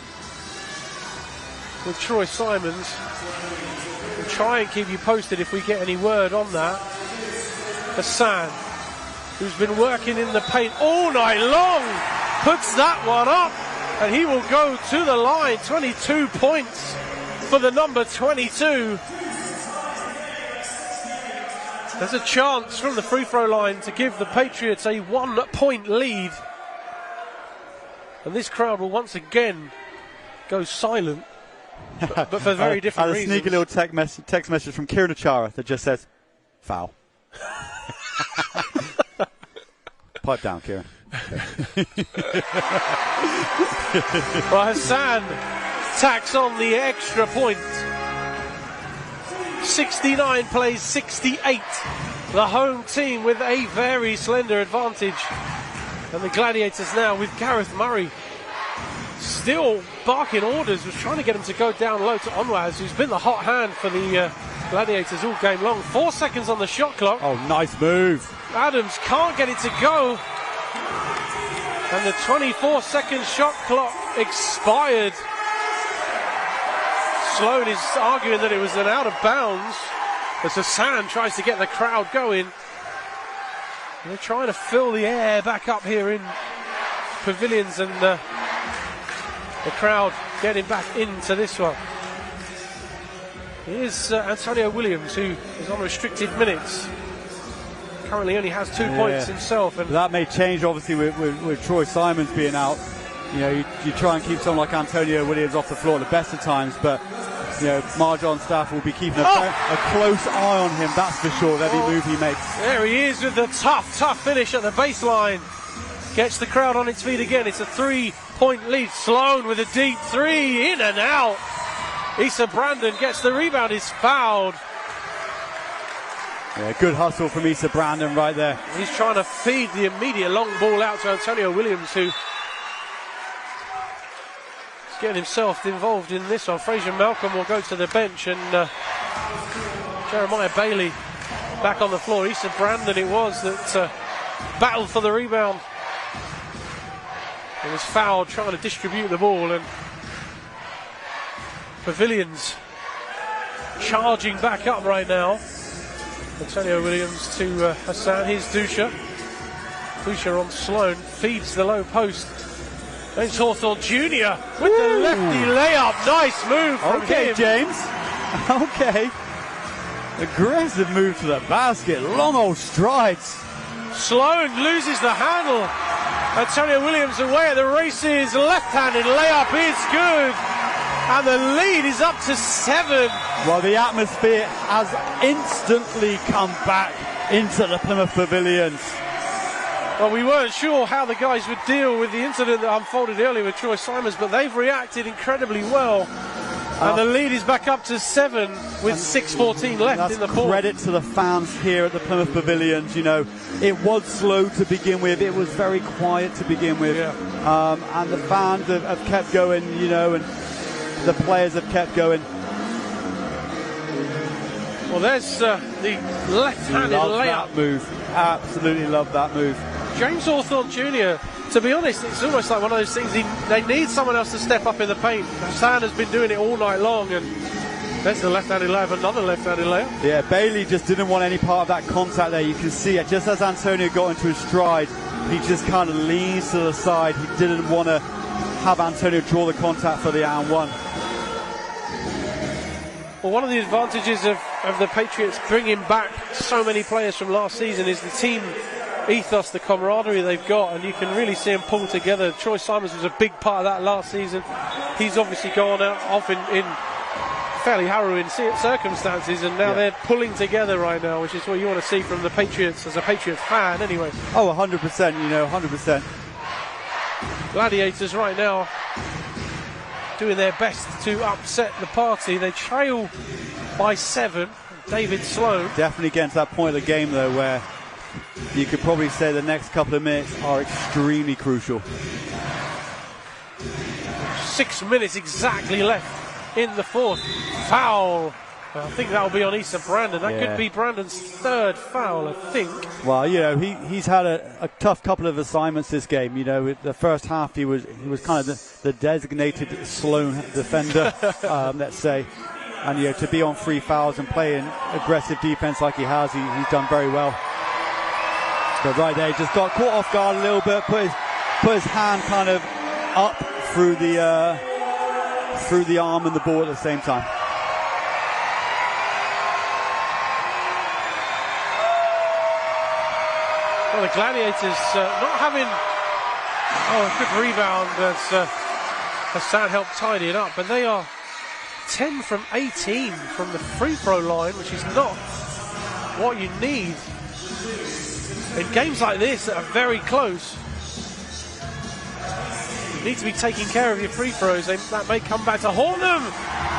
with Troy Simons. We'll try and keep you posted if we get any word on that. Hassan, who's been working in the paint all night long, puts that one up, and he will go to the line. 22 points for the number 22. There's a chance from the free throw line to give the Patriots a 1-point lead. And this crowd will once again go silent, but for very different reasons.
I had a sneaky little text message from Kieran Achara that just says, foul. Pipe down, Kieran.
Well, Hassan tacks on the extra point. 69 plays 68. The home team with a very slender advantage. And the Gladiators now with Gareth Murray still barking orders, was trying to get him to go down low to Onwas, who's been the hot hand for the Gladiators all game long. 4 seconds on the shot clock.
Oh, nice move.
Adams can't get it to go. And the 24-second shot clock expired. Sloan is arguing that it was an out of bounds as Hassan tries to get the crowd going. They're trying to fill the air back up here in pavilions, and the crowd getting back into this one. Here's Antonio Williams, who is on restricted minutes. Currently only has 2 points himself. And
that may change, obviously, with Troy Simons being out. You try and keep someone like Antonio Williams off the floor at the best of times, but Marjon staff will be keeping a close eye on him, that's for sure, with every move he makes.
There he is with the tough finish at the baseline. Gets the crowd on its feet again. It's a 3-point lead. Sloan with a deep three, in and out. Issa Brandon gets the rebound, is fouled.
Yeah, good hustle from Issa Brandon right there.
He's trying to feed the immediate long ball out to Antonio Williams, who is getting himself involved in this one. Fraser Malcolm will go to the bench, and Jeremiah Bailey back on the floor. Issa Brandon it was that battled for the rebound. It was fouled trying to distribute the ball, and Pavilions charging back up right now. Antonio Williams to Hassan. Here's Dusha. Dusha on Sloan, feeds the low post. James Hawthorne Jr. with the lefty layup. Nice move from him.
James. Okay. Aggressive move to the basket. Long old strides.
Sloan loses the handle. Antonio Williams away at the races. Left-handed layup is good. And the lead is up to 7.
Well, the atmosphere has instantly come back into the Plymouth Pavilions.
Well, we weren't sure how the guys would deal with the incident that unfolded earlier with Troy Simons, but they've reacted incredibly well. And the lead is back up to 7 with 6:14 left in the fourth.
Credit to the fans here at the Plymouth Pavilions. You know, it was slow to begin with. It was very quiet to begin with. Yeah. And the fans have kept going, you know, and the players have kept going.
Well, there's the left-handed layup.
That move. Absolutely love that move.
James Hawthorne Jr., to be honest, it's almost like one of those things, they need someone else to step up in the paint. Hassan has been doing it all night long, and there's the left-handed layup, another left-handed layup. Yeah,
Bailey just didn't want any part of that contact there. You can see it. Just as Antonio got into his stride, he just kind of leans to the side. He didn't want to have Antonio draw the contact for the and one.
Well, one of the advantages of the Patriots bringing back so many players from last season is the team ethos, the camaraderie they've got, and you can really see them pull together. Troy Simons was a big part of that last season. He's obviously gone off in fairly harrowing circumstances, and now they're pulling together right now, which is what you want to see from the Patriots as a Patriots fan anyway.
Oh, 100%, you know, 100%.
Gladiators right now doing their best to upset the party. They trail by 7. David Sloan.
Definitely getting to that point of the game, though, where you could probably say the next couple of minutes are extremely crucial.
6 minutes exactly left in the fourth. Foul. I think that'll be on Issa Brandon. That could be Brandon's 3rd foul, I think.
Well, you know, he's had a tough couple of assignments this game. You know, the first half he was kind of the designated Sloan defender, let's say. And, you know, to be on 3 fouls and playing aggressive defense like he has, he's done very well. But right there, he just got caught off guard a little bit, put his hand kind of up through the arm and the ball at the same time.
Well, the Gladiators not having a good rebound as Hassan helped tidy it up, but they are 10 from 18 from the free throw line, which is not what you need in games like this that are very close. You need to be taking care of your free throws. That may come back to haunt them.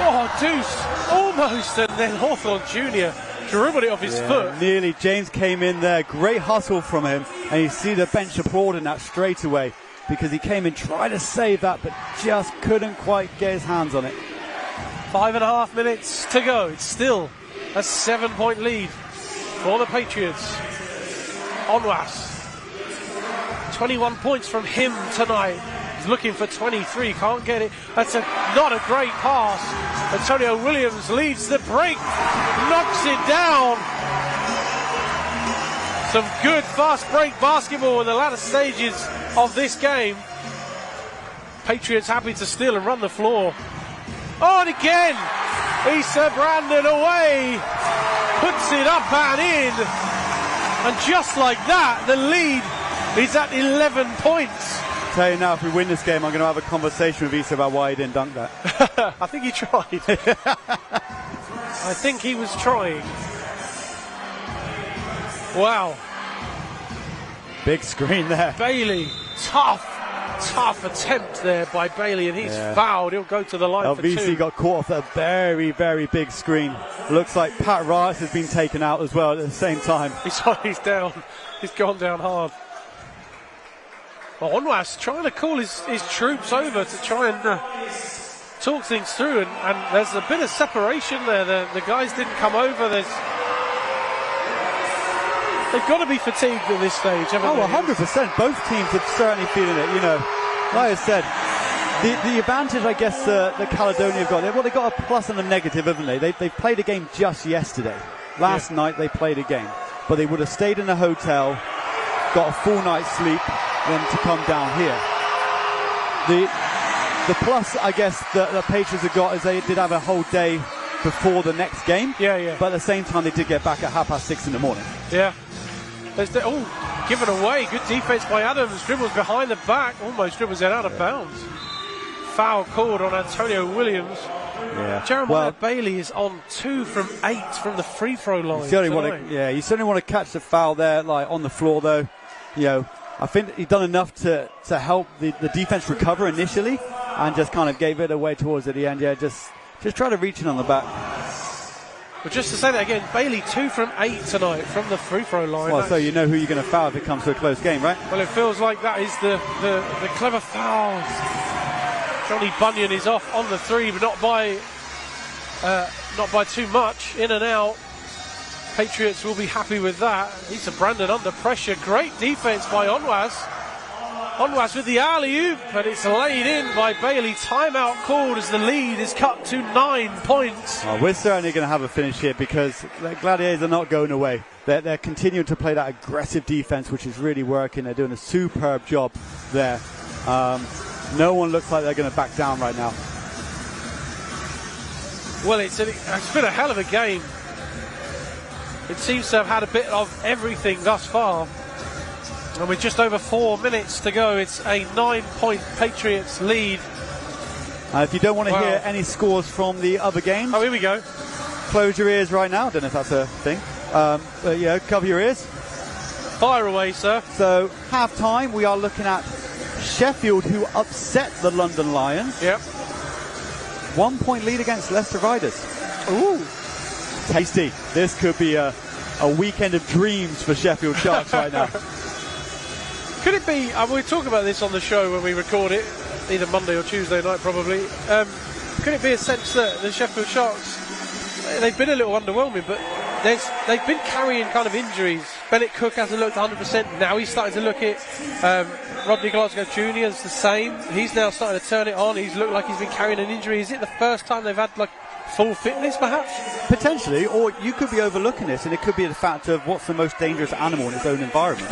Oh, deuce, almost, and then Hawthorne Jr. dribbled it off his foot.
Nearly. James came in there. Great hustle from him, and you see the bench applauding that straight away because he came in, tried to save that, but just couldn't quite get his hands on it.
5.5 minutes to go. It's still a 7-point lead for the Patriots. Onwas, 21 points from him tonight. He's looking for 23, can't get it. That's not a great pass. Antonio Williams leads the break, knocks it down. Some good fast break basketball in the latter stages of this game. Patriots happy to steal and run the floor. Oh, and again, Issa Brandon away, puts it up and in. And just like that, the lead is at 11 points.
I'll tell you now, if we win this game, I'm going to have a conversation with Issa about why he didn't dunk that.
I think he tried. I think he was trying. Wow.
Big screen there.
Bailey, tough attempt there by Bailey, and he's fouled. He'll go to the line for 2.
LVC got caught off that very, very big screen. Looks like Pat Rice has been taken out as well at the same time.
He's down. He's gone down hard. Well, Onwas trying to call his troops over to try and talk things through, and there's a bit of separation there. The guys didn't come over. They've got to be fatigued at this stage, haven't they?
100%. Both teams are certainly feeling it. You know, like I said, the advantage, I guess, that Caledonia have got, they got a plus and a negative, haven't they? They played a game just yesterday. Last night they played a game, but they would have stayed in a hotel, got a full night's sleep, then to come down here. The plus, I guess, that the Patriots have got is they did have a whole day before the next game.
Yeah.
But at the same time, they did get back at 6:30 in the morning.
Yeah. Given away. Good defense by Adams. Dribbles behind the back. Almost dribbles it out of bounds. Foul called on Antonio Williams.
Yeah.
Jeremiah Bailey is on 2 from 8 from the free throw line.
You certainly want to catch the foul there, like on the floor, though. You know, I think he's done enough to help the defense recover initially, and just kind of gave it away towards at the end. Yeah, just try to reach in on the back.
But just to say that again, Bailey 2 from 8 tonight from the free throw line.
Well, so you know who you're going to foul if it comes to a close game, right?
Well, it feels like that is the clever fouls. Johnny Bunyan is off on the 3, but not by too much. In and out. Patriots will be happy with that. Lisa Brandon under pressure. Great defense by Onwas. Onwas with the alley-oop, but it's laid in by Bailey. Timeout called as the lead is cut to 9 points.
Well, we're certainly going to have a finish here because the Gladiators are not going away. They're continuing to play that aggressive defense, which is really working. They're doing a superb job there. No one looks like they're going to back down right now.
Well, it's been a hell of a game. It seems to have had a bit of everything thus far. And with just over 4 minutes to go, it's a 9-point Patriots lead.
If you don't want to hear any scores from the other games,
here we go.
Close your ears right now. I don't know if that's a thing. Cover your ears.
Fire away, sir.
So, half-time, we are looking at Sheffield, who upset the London Lions.
Yep.
1 point lead against Leicester Riders. Ooh. Tasty. This could be a weekend of dreams for Sheffield Sharks right now.
Could it be, we talk about this on the show when we record it, either Monday or Tuesday night probably, could it be a sense that the Sheffield Sharks, they've been a little underwhelming, but they've been carrying kind of injuries. Bennett Cook hasn't looked 100%, now he's starting to look it. Rodney Glasgow Jr. is the same, he's now starting to turn it on, he's looked like he's been carrying an injury. Is it the first time they've had like full fitness perhaps?
Potentially, or you could be overlooking this and it could be the fact of what's the most dangerous animal in its own environment.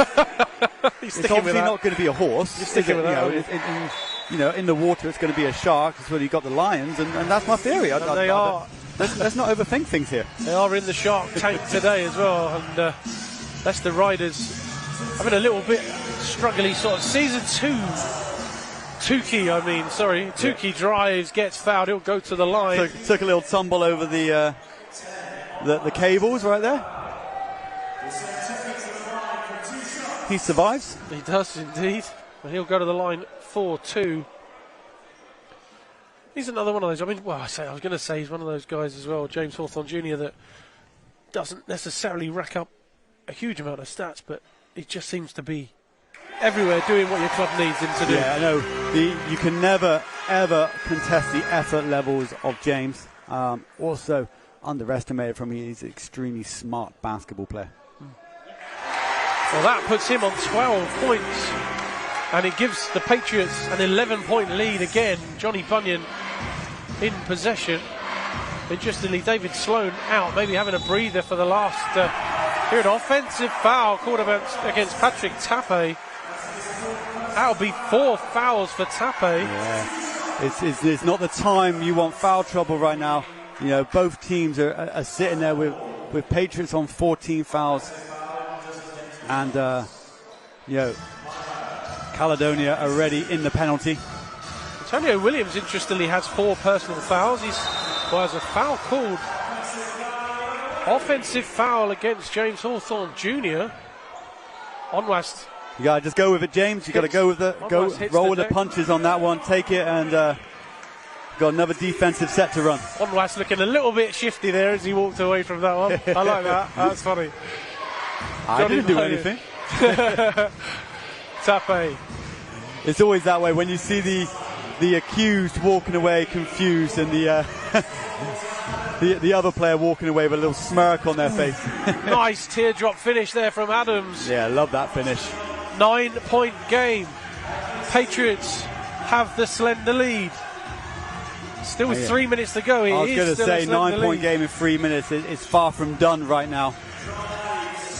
It's obviously not going to be a horse.
You're sticking with that.
In the water it's going to be a shark. That's where you've got the lions, and that's my theory. Let's not overthink things here.
They are in the shark tank today as well, and Leicester Riders having a little bit struggly sort of season 2. Tukey drives, gets fouled, he'll go to the line.
Took a little tumble over the cables right there. He survives.
He does indeed. And he'll go to the line 4-2. He's another one of those. I was going to say he's one of those guys as well, James Hawthorne Jr., that doesn't necessarily rack up a huge amount of stats, but he just seems to be everywhere doing what your club needs him to do.
Yeah, I know. You can never, ever contest the effort levels of James. Also underestimated from him. He's an extremely smart basketball player.
Well, that puts him on 12 points, and it gives the Patriots an 11-point lead again. Johnny Bunyan in possession. Interestingly, David Sloan out, maybe having a breather for the last period. Offensive foul called against Patrick Tape. That'll be 4 fouls for Tape.
Yeah, it's not the time you want foul trouble right now. You know, both teams are sitting there with Patriots on 14 fouls. And, Caledonia already in the penalty.
Antonio Williams, interestingly, has 4 personal fouls. Has a foul called. Offensive foul against James Hawthorne Jr. Onwast.
You got to just go with it, James. You got to go with roll with the punches on that one. Take it and got another defensive set to run.
Onwast looking a little bit shifty there as he walked away from that one. I like that. That's funny.
I didn't do anything.
Tape.
It's always that way when you see the the accused walking away confused, and the the other player walking away with a little smirk on their face.
Nice teardrop finish there from Adams.
Yeah, I love that finish.
9-point game. Patriots have the slender lead. Still with 3 minutes to go.
I was going to say 9-point game in 3 minutes. It's far from done right now.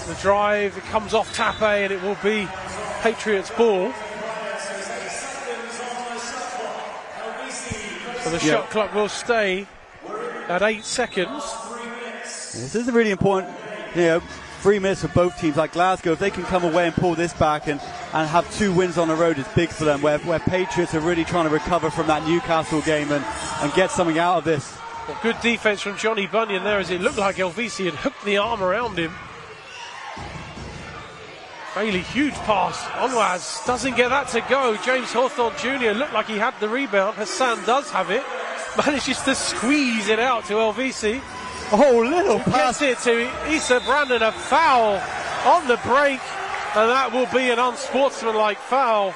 The drive, it comes off Tape, and it will be Patriots ball. So the shot clock will stay at 8 seconds.
This is a really important, 3 minutes for both teams. Like Glasgow, if they can come away and pull this back and have 2 wins on the road, it's big for them. Where Patriots are really trying to recover from that Newcastle game and get something out of this.
Well, good defence from Johnny Bunyan there, as it looked like LVC had hooked the arm around him. Bailey, huge pass. Onwaz doesn't get that to go. James Hawthorne Jr. looked like he had the rebound. Hassan does have it. Manages to squeeze it out to LVC.
Oh, little pass.
Gets it to Issa Brandon. A foul on the break. And that will be an unsportsmanlike foul.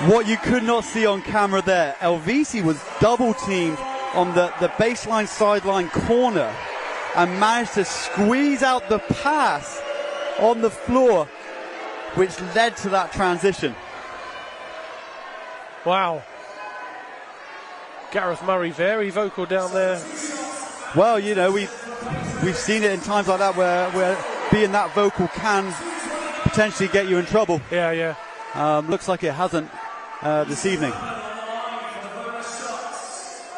What you could not see on camera there, LVC was double teamed on the baseline sideline corner and managed to squeeze out the pass on the floor, which led to that transition.
Wow. Gareth Murray very vocal down there.
Well, we've seen it in times like that where being that vocal can potentially get you in trouble.
Yeah.
Looks like it hasn't this evening.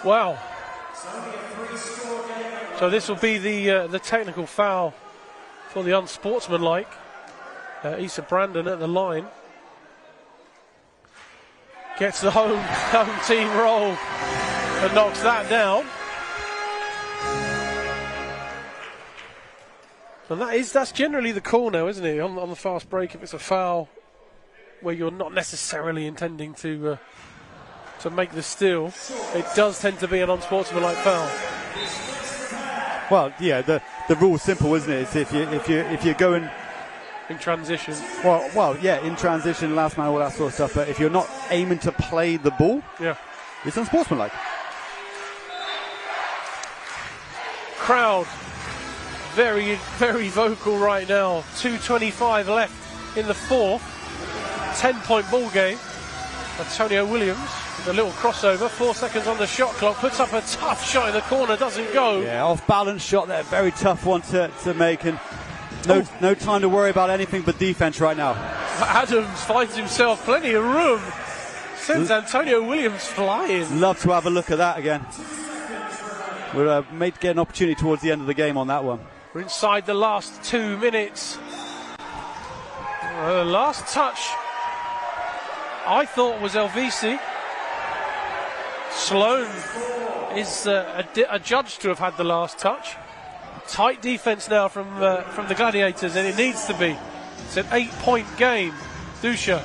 Wow. So this will be the technical foul for the unsportsmanlike. Issa Brandon at the line. Gets the home team roll and knocks that down. And that's generally the call now, isn't it? On the fast break, if it's a foul where you're not necessarily intending to make the steal, it does tend to be an unsportsmanlike foul.
Well, yeah, the rule's simple, isn't it? It's if you're going
in transition.
Well, yeah, in transition, last man, all that sort of stuff. But if you're not aiming to play the ball, it's unsportsmanlike.
Crowd very, very vocal right now. 2:25 left in the fourth. 10-point ball game. Antonio Williams with a little crossover. 4 seconds on the shot clock. Puts up a tough shot in the corner. Doesn't go.
Yeah, off balance shot there. Very tough one to make. And no time to worry about anything but defense right now.
Adams finds himself plenty of room. Sends Antonio Williams flying.
Love to have a look at that again. We'll get an opportunity towards the end of the game on that one.
We're inside the last 2 minutes. Last touch, I thought, was LVC. Sloan is a judge to have had the last touch. Tight defence now from the Gladiators, and it needs to be. It's an 8-point game. Dusha.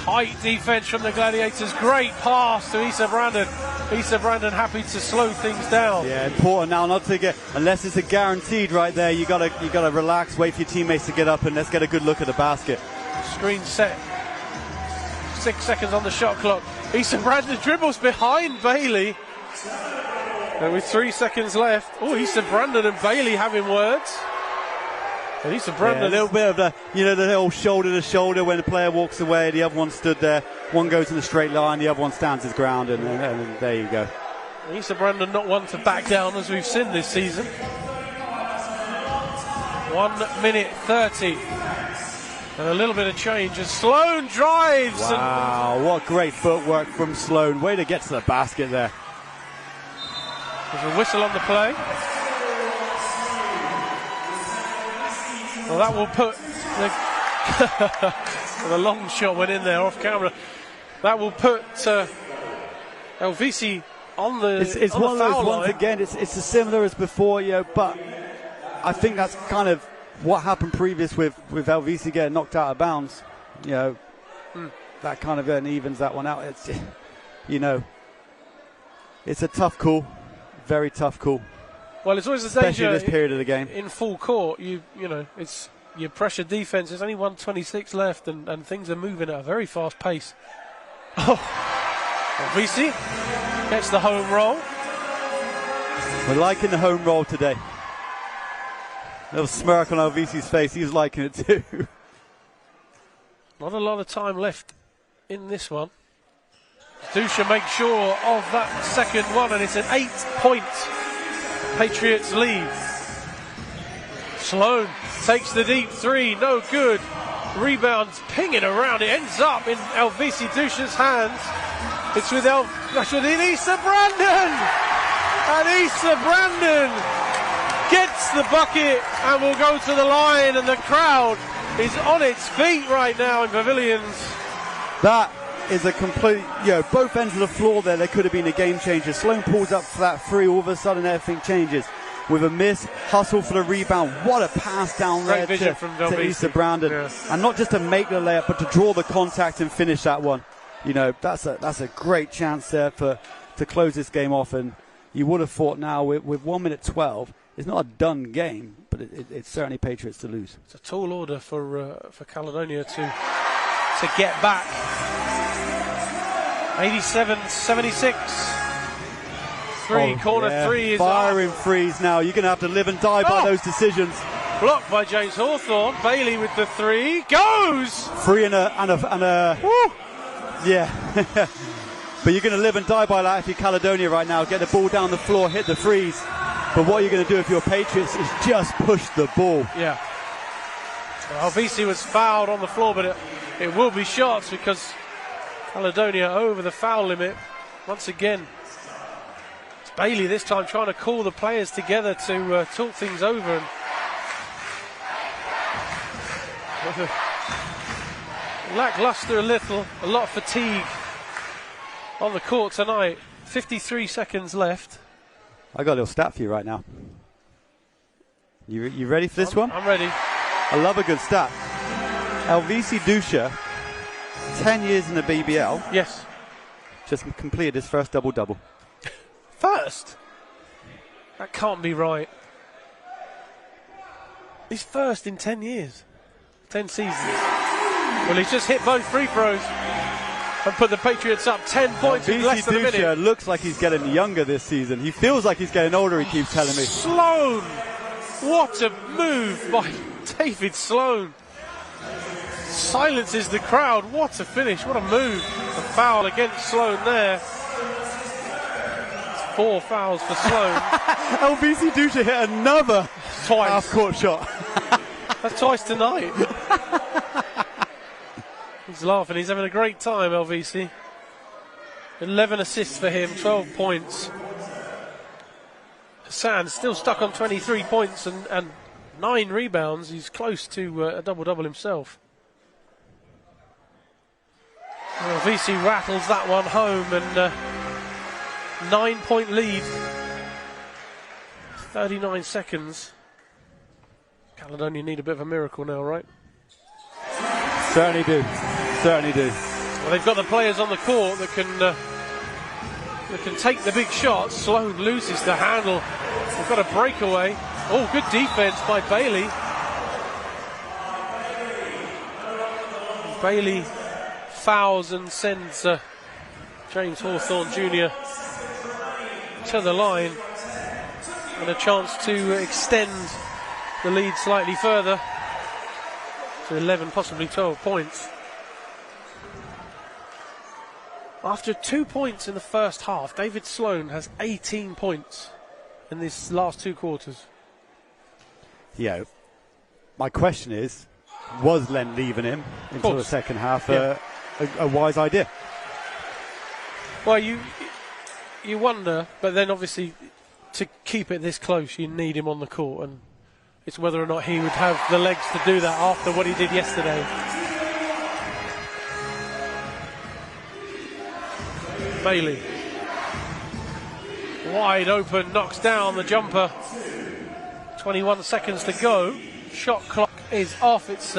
Tight defence from the Gladiators. Great pass to Issa Brandon. Issa Brandon happy to slow things down.
Yeah, important now not to get, unless it's a guaranteed right there. You gotta relax, wait for your teammates to get up, and let's get a good look at the basket.
Screen set. 6 seconds on the shot clock. Issa Brandon dribbles behind Bailey. And with 3 seconds left, Issa Brandon and Bailey having words. And Issa Brandon,
a little bit of the whole shoulder to shoulder when the player walks away. The other one stood there. One goes in a straight line. The other one stands his ground, and there you go.
Issa Brandon not one to back down, as we've seen this season. 1:30. And a little bit of change as Sloan drives.
Wow, what great footwork from Sloan. Way to get to the basket there.
There's a whistle on the play. Well, that will put the long shot went in there off camera. That will put LVC on the
It's
on
one
the
of
foul
those ones
line.
again. It's as similar as before, but I think that's kind of what happened previous with LVC getting knocked out of bounds. That kind of evens that one out. It's it's a tough call, very tough call.
Well, it's always the
especially
danger
this period of the game.
In full court, you know, your pressure defense. There's only 1:26 left, and things are moving at a very fast pace. Oh, VC gets the home roll.
We're liking the home roll today. Little smirk on LVC's face. He's liking it too.
Not a lot of time left in this one. Dusha makes sure of that second one, and it's an 8-point Patriots lead. Sloan takes the deep three, no good. Rebounds pinging around. It ends up in LVC Dusha's hands. It's with Issa Brandon, and Issa Brandon gets the bucket and will go to the line, and the crowd is on its feet right now in Pavilions.
That is a complete, both ends of the floor there could have been a game changer. Sloan pulls up for that three, all of a sudden everything changes. With a miss, hustle for the rebound. What a pass down there to Issa Brandon.
Yes.
And not just to make the layup, but to draw the contact and finish that one. That's a great chance there to close this game off. And you would have thought now with 1 minute 12, it's not a done game, but it's certainly Patriots to lose.
It's a tall order for Caledonia to get back. 87-76. Corner three is
firing threes now. You're going to have to live and die by those decisions.
Blocked by James Hawthorne. Bailey with the three. Goes!
Three and a
woo!
Yeah. But you're going to live and die by that if you're Caledonia right now. Get the ball down the floor, hit the threes. But what you're going to do if you're Patriots is just push the ball.
Yeah. Well, VC was fouled on the floor, but it will be shots because Caledonia over the foul limit once again. It's Bailey this time trying to call the players together to talk things over. And lackluster a little, a lot of fatigue on the court tonight. 53 seconds left.
I got a little stat for you right now. You ready for this one?
I'm ready.
I love a good stat. LVC Dusha, 10 years in the BBL.
Yes.
Just completed his first double-double.
First? That can't be right. He's first in 10 years. 10 seasons. Well, he's just hit both free throws and put the Patriots up 10 points in less than a minute.
Dusha looks like he's getting younger this season. He feels like he's getting older, he keeps telling me.
Sloan! What a move by David Sloan. Silences the crowd. What a finish. What a move. A foul against Sloan there. 4 fouls for Sloan.
LVC Dusha hit another half-court shot.
That's twice tonight. He's laughing. He's having a great time, LVC. 11 assists for him, 12 points. Hassan still stuck on 23 points and 9 rebounds. He's close to a double-double himself. Well, VC rattles that one home, and 9-point lead. 39 seconds. Caledonia need a bit of a miracle now, right?
Certainly do. Certainly do.
Well, they've got the players on the court that can take the big shots. Sloan loses the handle. They've got a breakaway. Oh, good defense by Bailey. Bailey fouls and sends James Hawthorne Jr. to the line, and a chance to extend the lead slightly further to 11, possibly 12 points. After 2 points in the first half, David Sloan has 18 points in these last 2 quarters.
Yeah. My question is, was Len leaving him until the second half a wise idea?
Well, you wonder, but then obviously to keep it this close, you need him on the court, and it's whether or not he would have the legs to do that after what he did yesterday. Bailey, wide open, knocks down the jumper. 21 seconds to go. Shot clock is off. It's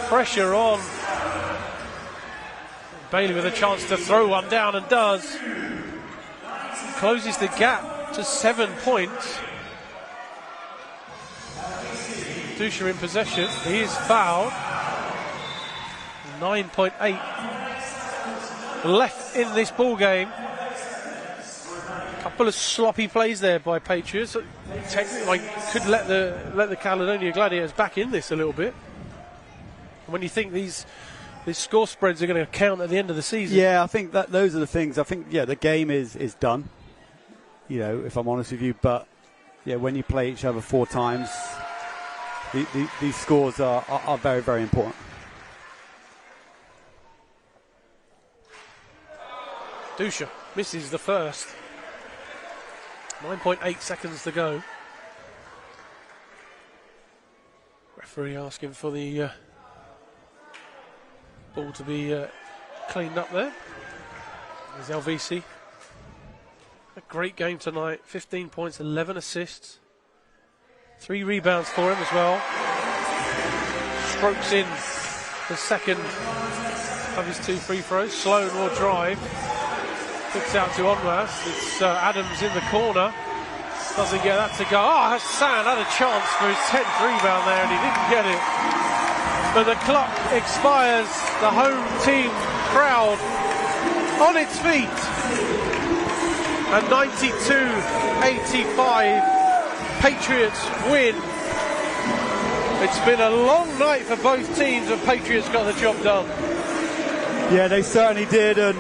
pressure on. Bailey with a chance to throw one down, and does. Closes the gap to 7 points. Dusha in possession. He is fouled. 9.8 left in this ball game. Couple of sloppy plays there by Patriots. Technically, could let the Caledonia Gladiators back in this a little bit. When you think these score spreads are going to count at the end of the season.
Yeah, I think that those are the things. I think the game is done. You know, if I'm honest with you, but yeah, when you play each other 4 times, these scores are very, very important.
Dusha misses the first. 9.8 seconds to go. Referee asking for the ball to be cleaned up there. There's LVC. A great game tonight. 15 points, 11 assists. 3 rebounds for him as well. Strokes in the second of his 2 free throws. Sloan will drive. Kicks out to Onwas. It's Adams in the corner. Doesn't get that to go. Oh, Hassan had a chance for his 10th rebound there and he didn't get it. But the clock expires. The home team crowd on its feet. And 92-85, Patriots win. It's been a long night for both teams and Patriots got the job done.
Yeah, they certainly did. And